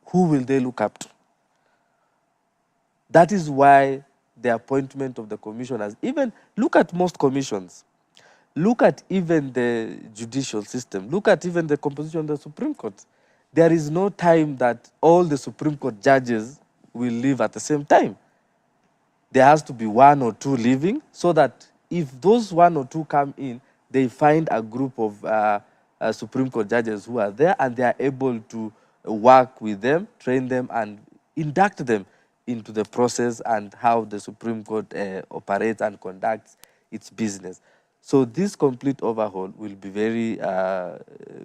who will they look up to? That is why the appointment of the commissioners, even look at most commissions, look at even the judicial system, look at even the composition of the Supreme Court. There is no time that all the Supreme Court judges will leave at the same time. There has to be 1 or 2 leaving, so that if those 1 or 2 come in, they find a group of Supreme Court judges who are there, and they are able to work with them, train them, and induct them into the process and how the Supreme Court operates and conducts its business. So this complete overhaul will be very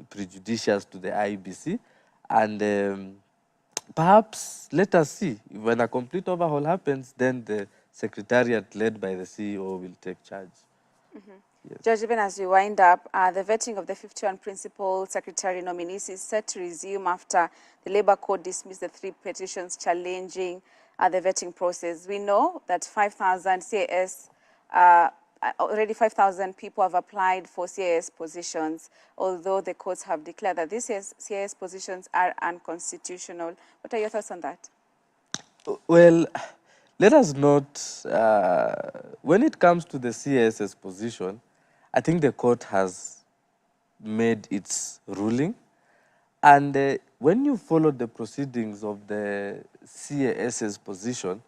prejudicial to the IEBC, and perhaps let us see. When a complete overhaul happens, then the secretariat led by the CEO will take charge. Yes. Judge, even as we wind up, the vetting of the 51 principal secretary nominees is set to resume after the Labour Court dismissed the 3 petitions challenging the vetting process. We know that 5,000 CAS, already 5,000 people have applied for CAS positions, although the courts have declared that these CAS positions are unconstitutional. What are your thoughts on that? Well, let us not, when it comes to the CAS's position, I think the court has made its ruling, And when you follow the proceedings of the CAS's position,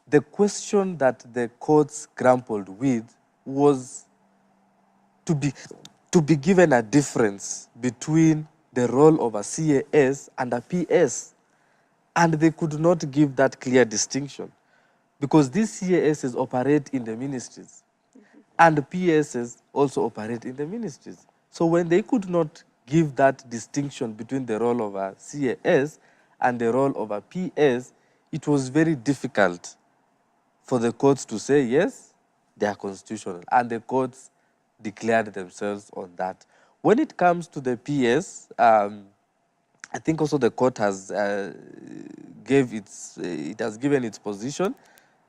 the question that the courts grappled with was to be given a difference between the role of a CAS and a PS. And they could not give that clear distinction because these CASs operate in the ministries and PSs also operate in the ministries. So when they could not give that distinction between the role of a CAS and the role of a PS, it was very difficult for the courts to say, yes, they are constitutional. And the courts declared themselves on that. When it comes to the PS, I think also the court has it has given its position.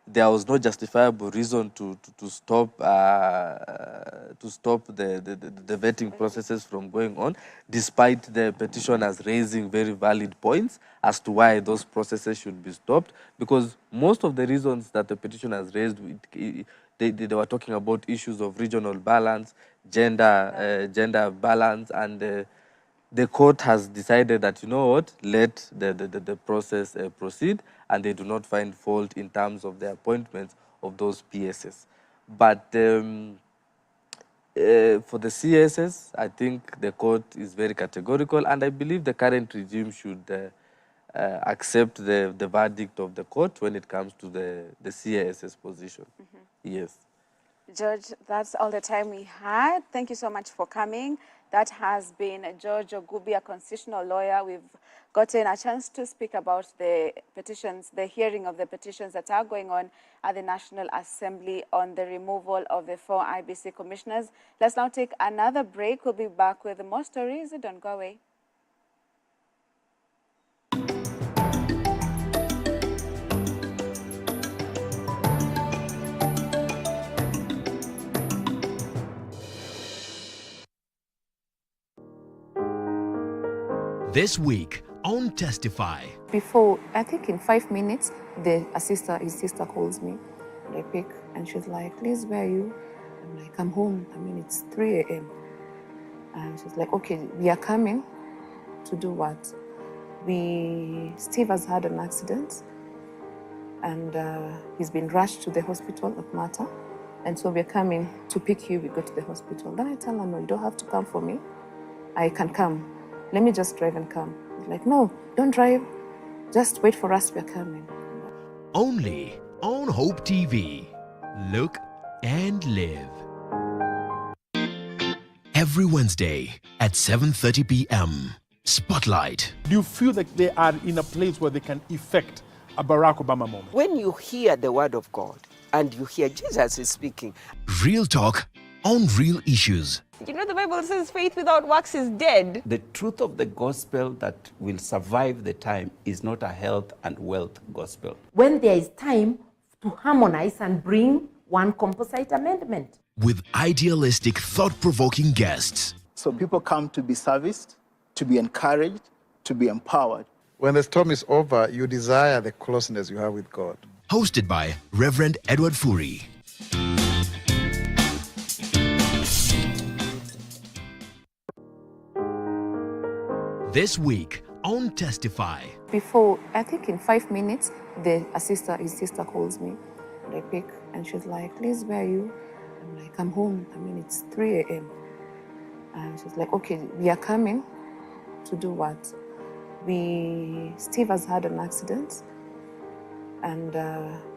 There was no justifiable reason to stop the vetting processes from going on, despite the petitioners raising very valid points as to why those processes should be stopped. Because most of the reasons that the petitioners raised, they were talking about issues of regional balance, gender balance, and the court has decided that, you know what, let the process proceed, and they do not find fault in terms of the appointments of those PSs. But for the CSs, I think the court is very categorical, and I believe the current regime should accept the verdict of the court when it comes to the CS's position. Yes. Judge, that's all the time we had. Thank you so much for coming. That has been George Ogubi, a constitutional lawyer. We've gotten a chance to speak about the petitions, the hearing of the petitions that are going on at the National Assembly on the removal of the 4 IBC commissioners. Let's now take another break. We'll be back with more stories. Don't go away. This week on Testify. Before, I think in 5 minutes, his sister calls me, and I pick, and she's like, "Please, where are you?" I'm like, "I'm home. I mean, it's 3 a.m. And she's like, "Okay, we are coming to do what? Steve has had an accident, and he's been rushed to the hospital at Mata, and so we're coming to pick you. We go to the hospital." Then I tell her, "No, you don't have to come for me. I can come. Let me just drive and come." He's like, "No, don't drive. Just wait for us. We're coming." Only on Hope TV. Look and live. Every Wednesday at 7:30 p.m. Spotlight. Do you feel like they are in a place where they can effect a Barack Obama moment? When you hear the word of God and you hear Jesus is speaking. Real talk on real issues. You know, the Bible says faith without works is dead. The truth of the gospel that will survive the time is not a health and wealth gospel. When there is time to harmonize and bring one composite amendment. With idealistic, thought-provoking guests. So people come to be serviced, to be encouraged, to be empowered. When the storm is over, you desire the closeness you have with God. Hosted by Reverend Edward Furi. This week on Testify. Before, I think in 5 minutes, his sister calls me, and I pick, and she's like, "Please, where are you?" I'm like, "I'm home. I mean, it's 3 a.m. And she's like, "Okay, we are coming to do what? Steve has had an accident, and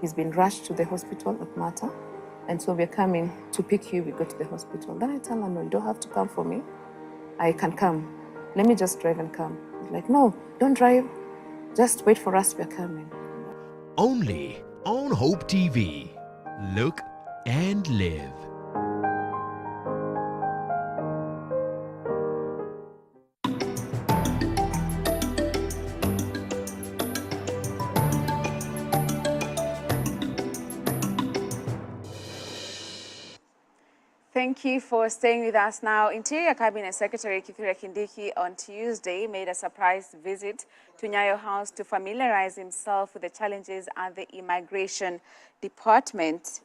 he's been rushed to the hospital at Mata, and so we're coming to pick you. We go to the hospital." Then I tell her, "No, you don't have to come for me. I can come. Let me just drive and come." He's like, "No, don't drive. Just wait for us. We're coming." Only on Hope TV. Look and live. Thank you for staying with us now. Interior Cabinet Secretary Kcpe Kpsea on Tuesday made a surprise visit to Nyayo House to familiarize himself with the challenges at the Immigration Department.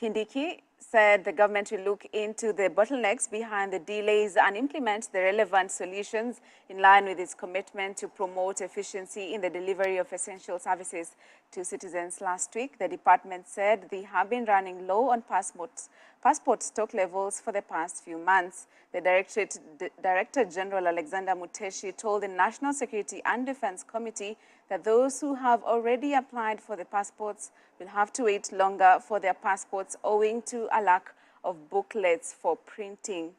Kindiki said the government will look into the bottlenecks behind the delays and implement the relevant solutions in line with its commitment to promote efficiency in the delivery of essential services to citizens. Last week, the department said they have been running low on passport stock levels for the past few months. The Director General Alexander Muteshi told the National Security and Defense Committee that those who have already applied for the passports will have to wait longer for their passports owing to a lack of booklets for printing.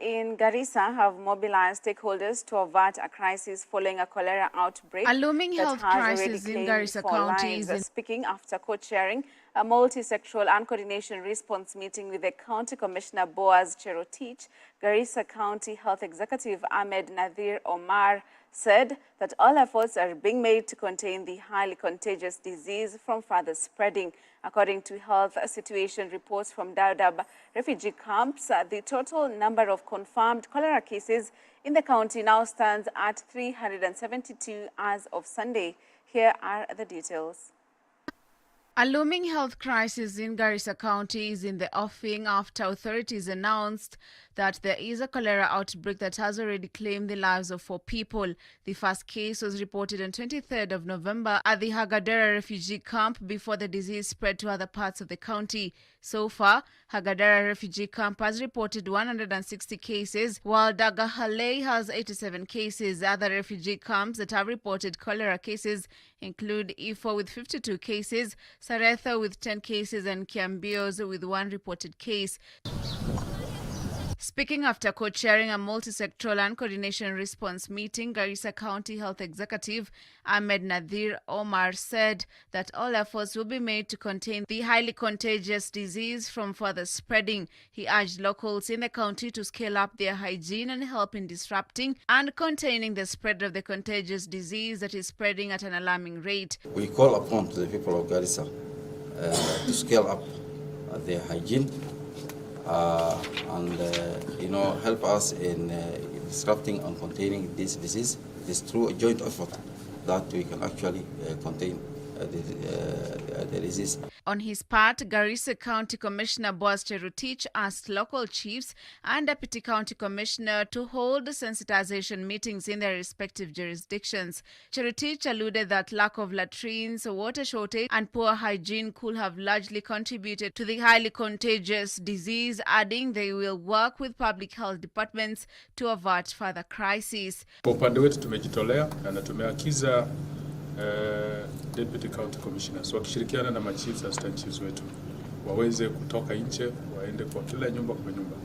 In Garissa have mobilized stakeholders to avert a crisis following a cholera outbreak. A looming health crisis in Garissa County is speaking after co-chairing a multi-sectoral and coordination response meeting with the County Commissioner Boaz Cherotich, Garissa County Health Executive Ahmed Nadir Omar said that all efforts are being made to contain the highly contagious disease from further spreading. According to health situation reports from Dadaab refugee camps, the total number of confirmed cholera cases in the county now stands at 372 as of Sunday. Here are the details. A looming health crisis in Garissa County is in the offing after authorities announced that there is a cholera outbreak that has already claimed the lives of 4 people. The first case was reported on 23rd of November at the Hagadara refugee camp before the disease spread to other parts of the county. So far, Hagadara refugee camp has reported 160 cases, while Dagahale has 87 cases. Other refugee camps that have reported cholera cases include Ifo with 52 cases, Saretha with 10 cases, and Kiambios with 1 reported case. Speaking after co-chairing a multi-sectoral and coordination response meeting, Garissa County Health Executive Ahmed Nadir Omar said that all efforts will be made to contain the highly contagious disease from further spreading. He urged locals in the county to scale up their hygiene and help in disrupting and containing the spread of the contagious disease that is spreading at an alarming rate. We call upon to the people of Garissa to scale up their hygiene and help us in disrupting and containing this disease. It is through a joint effort that we can actually contain the disease. On his part, Garissa County Commissioner Boaz Cherotich asked local chiefs and Deputy County Commissioner to hold sensitization meetings in their respective jurisdictions. Cherotich alluded that lack of latrines, water shortage and poor hygiene could have largely contributed to the highly contagious disease, adding they will work with public health departments to avert further crises. Kwa upande wetu tumejitolea na tumeakiza Deputy County Commissioners wakishirikiana na machiefs assistant chiefs wetu waweze kutoka nje, waende kwa kila nyumba kwa nyumba,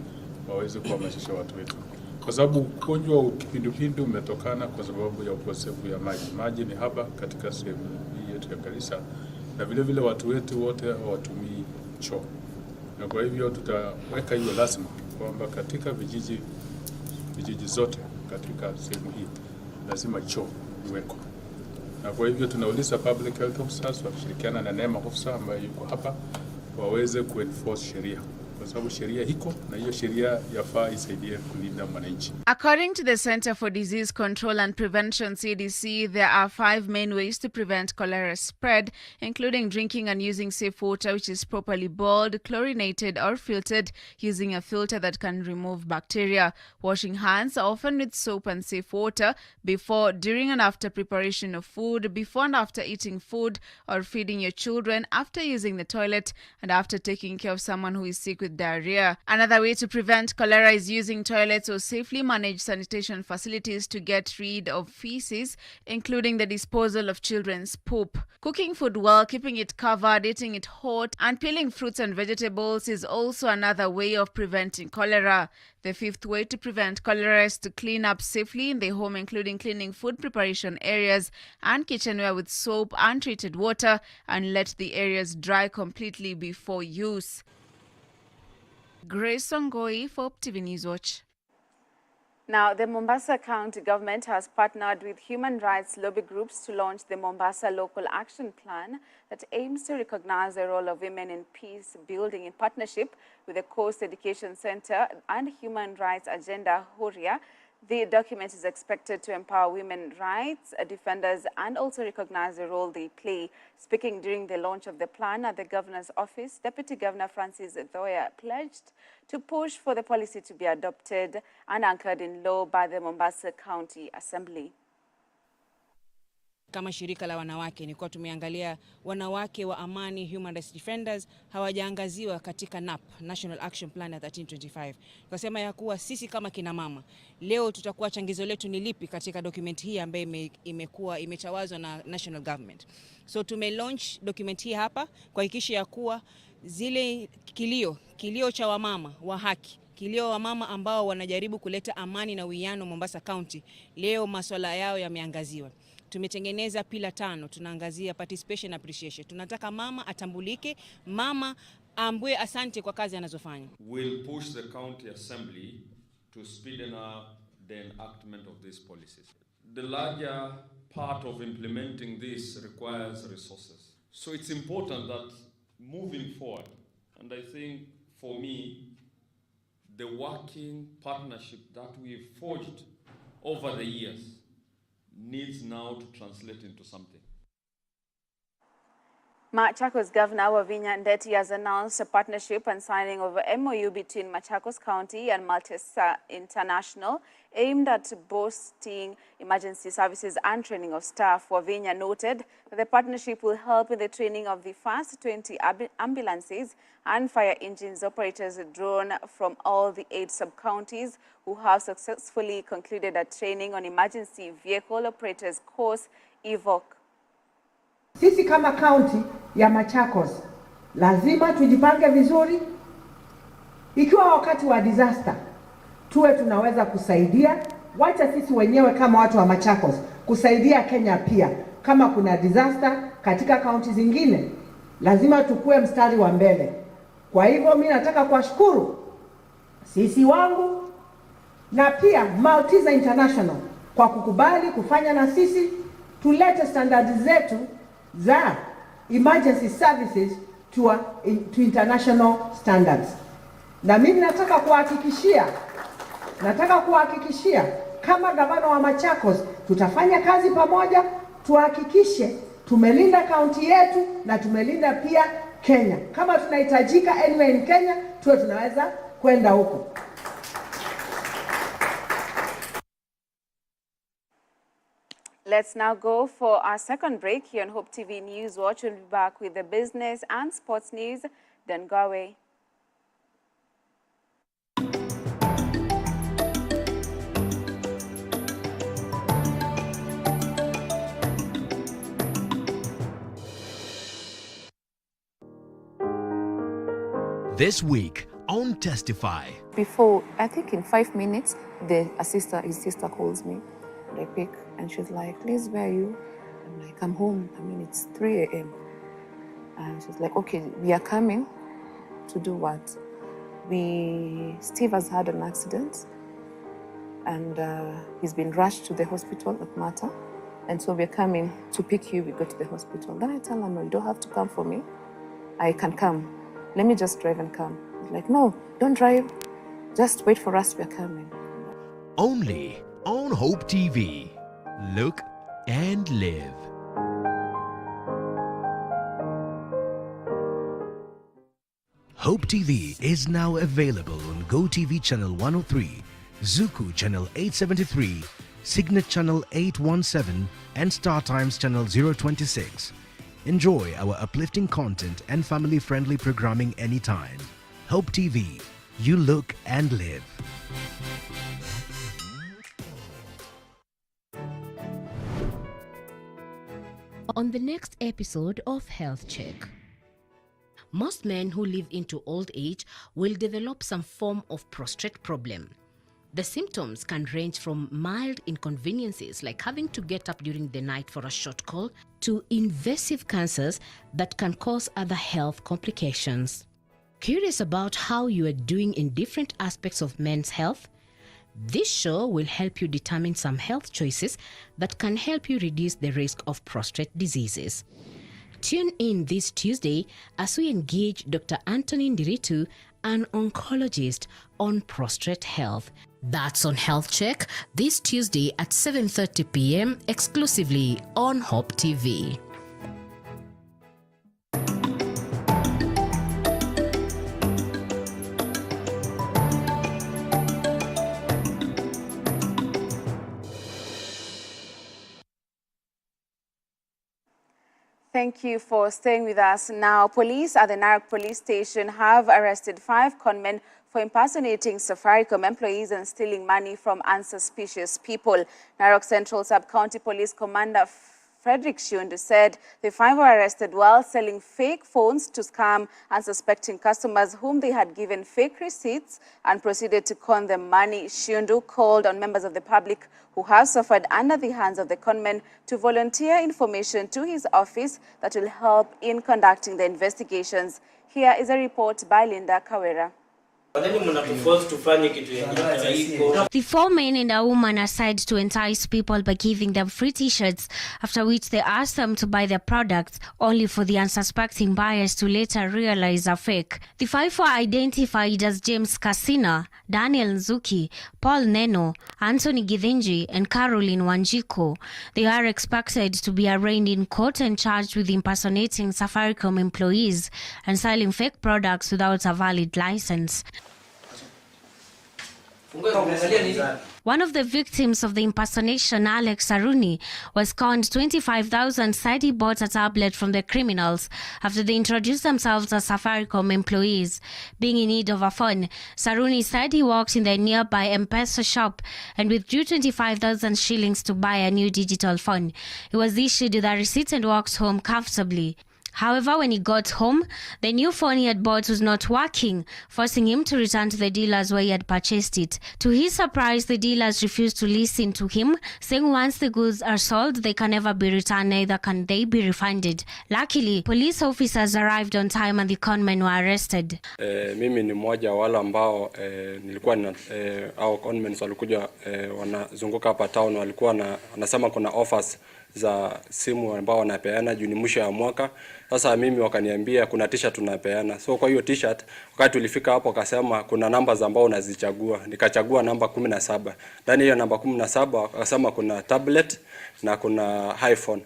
waweze kuhamasisha watu wetu, kwa sababu ugonjwa wa kipindupindu umetokana kwa sababu ya ukosefu ya maji. Maji ni haba katika sehemu hii yetu ya Garissa, na vile vile watu wetu wote hawatumii choo, na kwa hivyo tutaweka hiyo lazima kwamba katika vijiji zote katika sehemu hii lazima choo iweko. Na kwa hivyo tunauliza public health officers wakishirikiana na NEMA officer ambaye yuko hapa waweze kuenforce sheria, kwa sababu sheria iko na hiyo sheria yafaa isaidie kulinda mwananchi. According to the Center for Disease Control and Prevention CDC, there are 5 main ways to prevent cholera spread, including drinking and using safe water which is properly boiled, chlorinated or filtered using a filter that can remove bacteria, washing hands often with soap and safe water before, during and after preparation of food, before and after eating food or feeding your children, after using the toilet and after taking care of someone who is sick with diarrhea. Another way to prevent cholera is using toilets or safely managed sanitation facilities to get rid of feces, including the disposal of children's poop. Cooking food well, keeping it covered, eating it hot, and peeling fruits and vegetables is also another way of preventing cholera. The 5th way to prevent cholera is to clean up safely in the home, including cleaning food preparation areas and kitchenware with soap and treated water, and let the areas dry completely before use. Grace Ongoi for TV News Watch. Now, the Mombasa County government has partnered with human rights lobby groups to launch the Mombasa Local Action Plan that aims to recognize the role of women in peace building in partnership with the Coast Education Center and Human Rights Agenda, Huria. The document is expected to empower women's rights defenders and also recognize the role they play. Speaking during the launch of the plan at the governor's office, Deputy Governor Francis Thoya pledged to push for the policy to be adopted and anchored in law by the Mombasa County Assembly. Kama shirika la wanawake ni kwa tumeangalia wanawake wa amani human rights defenders hawajaangaziwa katika NAP, National Action Plan ya 1325. Tukasema ya kuwa sisi kama kina mama leo tutakuwa changizo letu ni lipi katika document hii ambayo imetawazwa na national government. So launch document hii hapa kuhakikisha ya kuwa zile kilio cha wamama wa haki, kilio wa mama ambao wanajaribu kuleta amani na uwiano Mombasa County, leo masuala yao yameangaziwa. Tumetengeneza pila 5, tunaangazia participation appreciation. Tunataka mama atambulike, mama ambue asante kwa kazi anazofanya. We'll push the county assembly to speeden up the enactment of these policies. The larger part of implementing this requires resources. So it's important that moving forward, and I think for me, the working partnership that we've forged over the years needs now to translate into something. Machakos Governor Wavinya Ndeti has announced a partnership and signing of a MOU between Machakos County and Maltese International aimed at boosting emergency services and training of staff. Wavinya noted that the partnership will help in the training of the first 20 ambulances and fire engines operators drawn from all the 8 sub-counties who have successfully concluded a training on emergency vehicle operators course EVOC. Sisi kama kaunti ya Machakos lazima tujipange vizuri, ikiwa wakati wa disaster tuwe tunaweza kusaidia. Wacha sisi wenyewe kama watu wa Machakos kusaidia Kenya pia. Kama kuna disaster katika kaunti zingine, lazima tukue mstari wa mbele. Kwa hivyo mimi nataka kuwashukuru sisi wangu na pia Maltese International kwa kukubali kufanya na sisi tulete standards zetu za emergency services to international standards. Na mimi nataka kuhakikishia kama gavana wa Machakos tutafanya kazi pamoja, tuhakikishe tumelinda kaunti yetu na tumelinda pia Kenya. Kama tunahitajika anywhere in Kenya, tuwe tunaweza kwenda huko. Let's now go for our second break here on Hope TV News Watch. We'll be back with the business and sports news. Don't go away. This week on Testify. Before, I think in 5 minutes, his sister calls me. And I pick, and she's like, "Liz, where are you?" I'm like, "I'm home. I mean, it's 3 a.m. And she's like, "Okay, we are coming to do what?" Steve has had an accident, and he's been rushed to the hospital at Mata. And so we're coming to pick you. We go to the hospital. Then I tell her, "No, you don't have to come for me. I can come. Let me just drive and come." He's like, "No, don't drive. Just wait for us. We're coming." Only on Hope TV. Look and live. Hope TV is now available on GoTV Channel 103, Zuku Channel 873, Signet Channel 817, and Star Times Channel 026. Enjoy our uplifting content and family-friendly programming anytime. Hope TV. You look and live. On the next episode of Health Check. Most men who live into old age will develop some form of prostate problem. The symptoms can range from mild inconveniences like having to get up during the night for a short call to invasive cancers that can cause other health complications. Curious about how you are doing in different aspects of men's health? This show will help you determine some health choices that can help you reduce the risk of prostate diseases. Tune in this Tuesday as we engage Dr. Anthony Ndiritu, an oncologist, on prostate health. That's on Health Check this Tuesday at 7:30 p.m. exclusively on Hope TV. Thank you for staying with us. Now, police at the Narok police station have arrested 5 conmen for impersonating Safaricom employees and stealing money from unsuspicious people. Narok Central Sub-County Police Commander Frederick Shundu said the 5 were arrested while selling fake phones to scam unsuspecting customers whom they had given fake receipts and proceeded to con them money. Shundu called on members of the public who have suffered under the hands of the conmen to volunteer information to his office that will help in conducting the investigations. Here is a report by Linda Kawera. The 4 men and a woman are said to entice people by giving them free t-shirts, after which they ask them to buy their products, only for the unsuspecting buyers to later realize are fake. The 5 were identified as James Kasina, Daniel Nzuki, Paul Neno, Anthony Githinji, and Caroline Wanjiko. They are expected to be arraigned in court and charged with impersonating Safaricom employees and selling fake products without a valid license. One of the victims of the impersonation, Alex Saruni, was conned 25,000 said he bought a tablet from the criminals after they introduced themselves as Safaricom employees. Being in need of a phone, Saruni said he walked in the nearby M-Pesa shop and withdrew 25,000 shillings to buy a new digital phone. He was issued with a receipt and walked home comfortably. However, when he got home, the new phone he had bought was not working, forcing him to return to the dealers where he had purchased it. To his surprise, the dealers refused to listen to him, saying once the goods are sold, they can never be returned, neither can they be refunded. Luckily, police officers arrived on time and the conmen were arrested. Mimi ni mmoja wale ambao nilikuwa na au conmen walikuja wanazunguka hapa town, walikuwa wanasema kuna offers za simu ambao wanapeana juu ni mwisho ya mwaka. Sasa mimi wakaniambia kuna t-shirt tunapeana. So kwa hiyo t-shirt wakati tulifika hapo akasema kuna namba ambao unazichagua. Nikachagua namba 17. Ndani hiyo namba 17 akasema kuna tablet na kuna iPhone.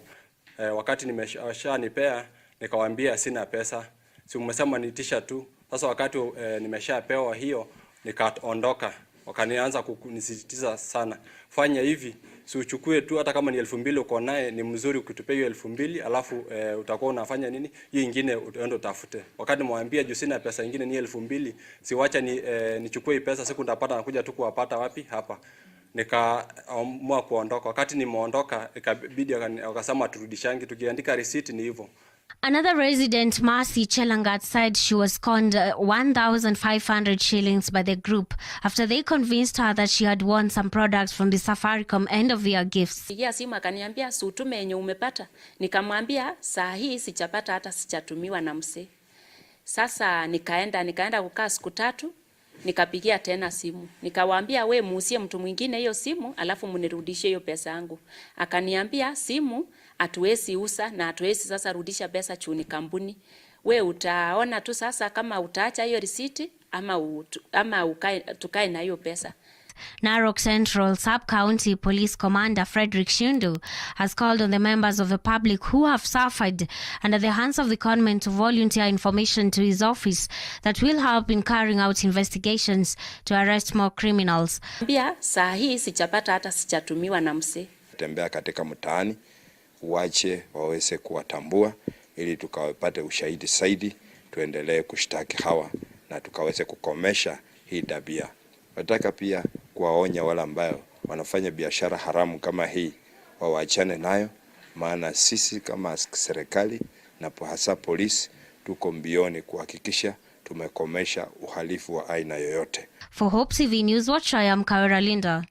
Wakati nimeshanipea nikawaambia sina pesa. Si umesema ni t-shirt tu. Sasa wakati nimeshapewa hiyo nikaondoka. Wakanianza kunisisitiza sana. Fanya hivi, si uchukue tu hata kama ni 2,000 uko naye ni mzuri ukitupea hiyo 2,000 alafu utakuwa unafanya nini? Hiyo nyingine utaenda utafute. Wakati nimwambia juu sina pesa nyingine ni 2,000, siwacha nichukue hii pesa siku ndapata nakuja tu kuwapata wapi hapa. Nikaamua kuondoka. Wakati nimeondoka ikabidi wakasema turudishangi, tukiandika receipt ni hivyo. Another resident, Mercy Chelangat, said she was conned 1,500 shillings by the group after they convinced her that she had won some products from the Safaricom end-of-year gifts. Pigia simu akaniambia sutume yenye umepata. Nikamwambia saa hii sichapata hata sichatumiwa na mse. Sasa nikaenda kukaa siku 3, nikapigia tena simu. Nikawaambia we muusie mtu mwingine hiyo simu alafu mnirudishie hiyo pesa yangu. Akaniambia simu hatuwezi usa na hatuwezi sasa rudisha pesa chuni kampuni. We utaona tu sasa kama utaacha hiyo risiti ama tukae na hiyo pesa. Narok Central Sub-County Police Commander Frederick Shundu has called on the members of the public who have suffered under the hands of the conmen to volunteer information to his office that will help in carrying out investigations to arrest more criminals. Pia saa hii sichapata hata sichatumiwa na mse. Tembea katika mtaani, wache waweze kuwatambua ili tukawapate ushahidi zaidi, tuendelee kushtaki hawa na tukaweze kukomesha hii tabia. Nataka pia kuwaonya wale ambao wanafanya biashara haramu kama hii waachane nayo, maana sisi kama serikali na hasa polisi tuko mbioni kuhakikisha tumekomesha uhalifu wa aina yoyote. For Hope TV News Watch, I am Kawera Linda.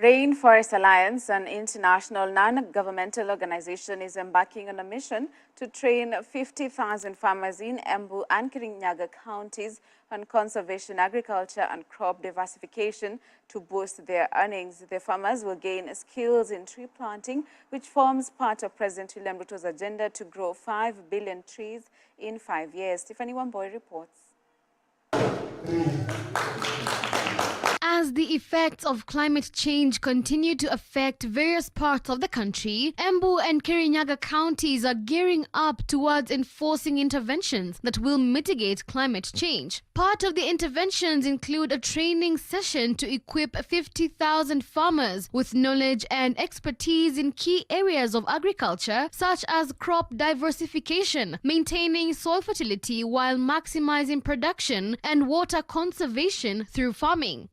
Rainforest Alliance, an international non-governmental organization, is embarking on a mission to train 50,000 farmers in Embu and Kirinyaga counties on conservation, agriculture and crop diversification to boost their earnings. The farmers will gain skills in tree planting, which forms part of President William Ruto's agenda to grow 5 billion trees in 5 years. Stephanie Wamboy reports. As the effects of climate change continue to affect various parts of the country, Embu and Kirinyaga counties are gearing up towards enforcing interventions that will mitigate climate change. Part of the interventions include a training session to equip 50,000 farmers with knowledge and expertise in key areas of agriculture, such as crop diversification, maintaining soil fertility while maximizing production, and water conservation through farming.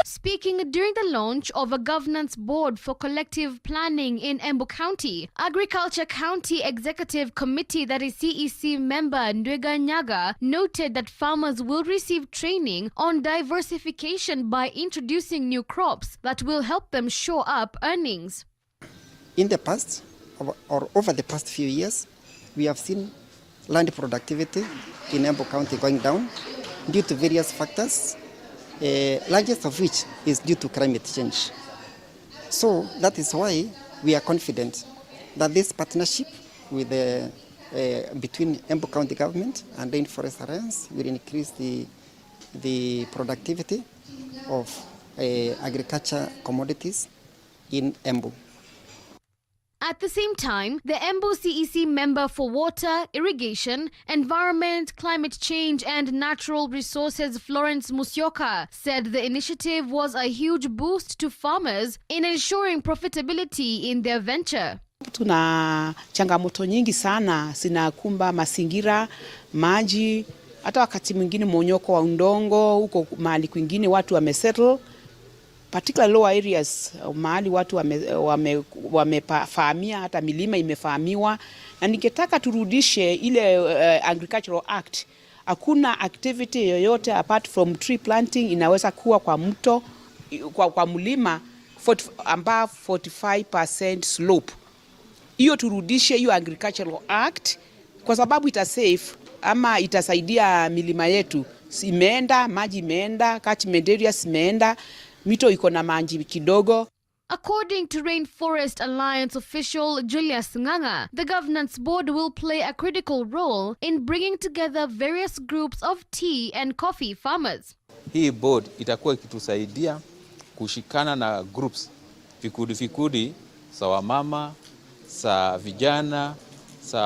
Speaking during the launch of a governance board for collective planning in Embu County, Agriculture County Executive Committee, that is CEC member Ndwega Nyaga, noted that farmers will receive training on diversification by introducing new crops that will help them shore up earnings. In the past, or over the past few years, we have seen land productivity in Embu County going down due to various factors, largest of which is due to climate change. So that is why we are confident that this partnership with between Embu County government and Rainforest Alliance will increase the productivity of agriculture commodities in Embu. At the same time, the Embu CEC member for Water, Irrigation, Environment, Climate Change and Natural Resources, Florence Musyoka, said the initiative was a huge boost to farmers in ensuring profitability in their venture. Tuna changamoto nyingi sana zinakumba mazingira, maji, hata wakati mwingine mmonyoko wa udongo, huko mahali kwingine watu wamesettle. Particular lower areas, mahali watu wamefahamia, hata milima imefahamiwa, na ningetaka turudishe ile Agricultural Act. Hakuna activity yoyote apart from tree planting inaweza kuwa kwa mto, kwa mlima above 45% slope. Hiyo turudishe hiyo Agricultural Act kwa sababu itasave ama itasaidia milima yetu. Imeenda, maji imeenda, catchment areas imeenda, mito iko na maji kidogo. According to Rainforest Alliance official Julius Nganga, the governance board will play a critical role in bringing together various groups of tea and coffee farmers. Hii board itakuwa ikitusaidia kushikana na groups vikudi za wamama, za vijana, za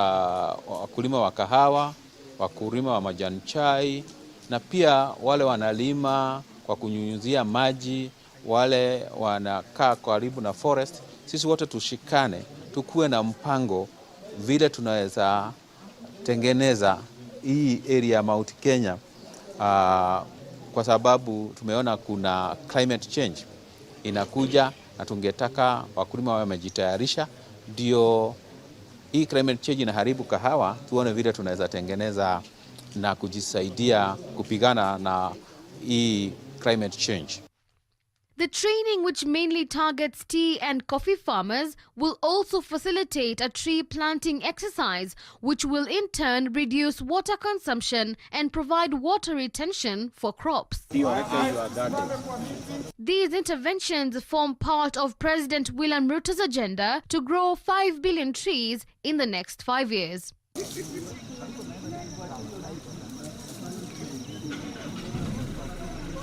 wakulima wa kahawa, wakulima wa majani chai, na pia wale wanalima kwa kunyunyuzia maji, wale wanakaa karibu na forest. Sisi wote tushikane, tukuwe na mpango vile tunaweza tengeneza hii area ya Mount Kenya, kwa sababu tumeona kuna climate change inakuja na tungetaka wakulima wawe wamejitayarisha. Ndio hii climate change inaharibu kahawa, tuone vile tunaweza tengeneza na kujisaidia kupigana na hii climate change. The training, which mainly targets tea and coffee farmers, will also facilitate a tree planting exercise, which will in turn reduce water consumption and provide water retention for crops. These interventions form part of President William Ruto's agenda to grow 5 billion trees in the next 5 years.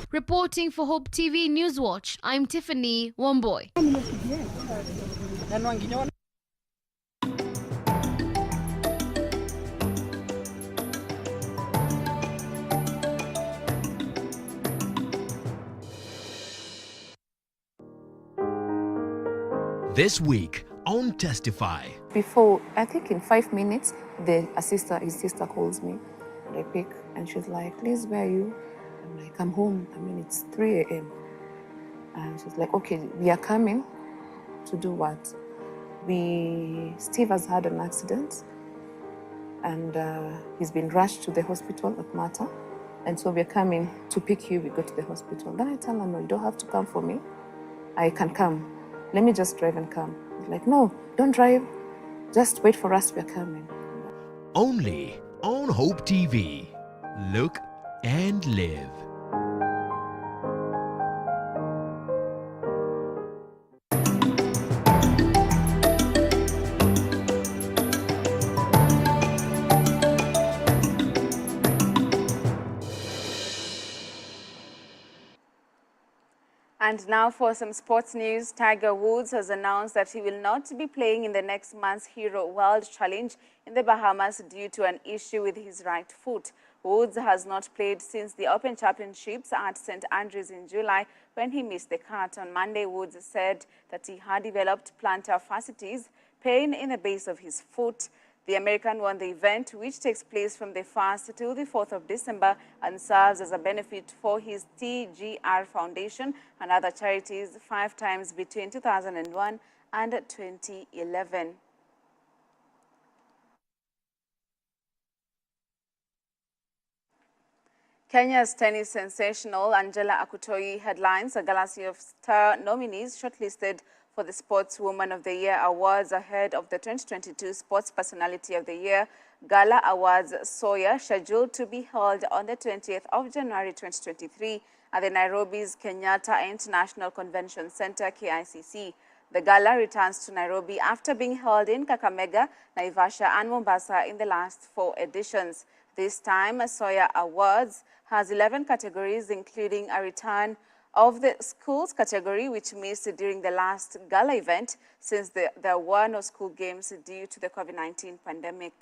Reporting for Hope TV Newswatch, I'm Tiffany Womboy. This week on Testify. Before, I think in 5 minutes, his sister calls me, and I pick, and she's like, "Please, where are you?" I'm like, "I'm home. I mean, it's 3 a.m. And she's like, "Okay, we are coming to do what? Steve has had an accident, and he's been rushed to the hospital at Mata, and so we're coming to pick you. We go to the hospital." Then I tell her, "No, you don't have to come for me. I can come. Let me just drive and come." He's like, "No, don't drive. Just wait for us. We're coming." Only on Hope TV. Look and live. And now for some sports news. Tiger Woods has announced that he will not be playing in the next month's Hero World Challenge in the Bahamas due to an issue with his right foot. Woods has not played since the Open Championships at St. Andrews in July when he missed the cut. On Monday, Woods said that he had developed plantar fasciitis, pain in the base of his foot. The American won the event, which takes place from the 1st to the 4th of December and serves as a benefit for his TGR Foundation and other charities 5 times between 2001 and 2011. Kenya's tennis sensational Angela Akutoi headlines a galaxy of star nominees shortlisted for the Sportswoman of the Year Awards ahead of the 2022 Sports Personality of the Year Gala Awards Soya, scheduled to be held on the 20th of January 2023 at the Nairobi's Kenyatta International Convention Center, KICC. The gala returns to Nairobi after being held in Kakamega, Naivasha and Mombasa in the last 4 editions. This time, Soya Awards has 11 categories, including a return of the schools category, which missed during the last gala event since there were no school games due to the COVID-19 pandemic.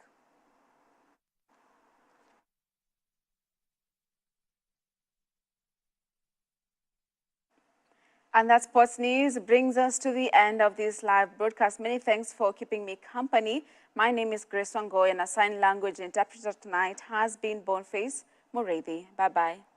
And that sports news brings us to the end of this live broadcast. Many thanks for keeping me company. My name is Grace Wangoy, and a sign language interpreter tonight has been Boniface Mureithi. Bye-bye.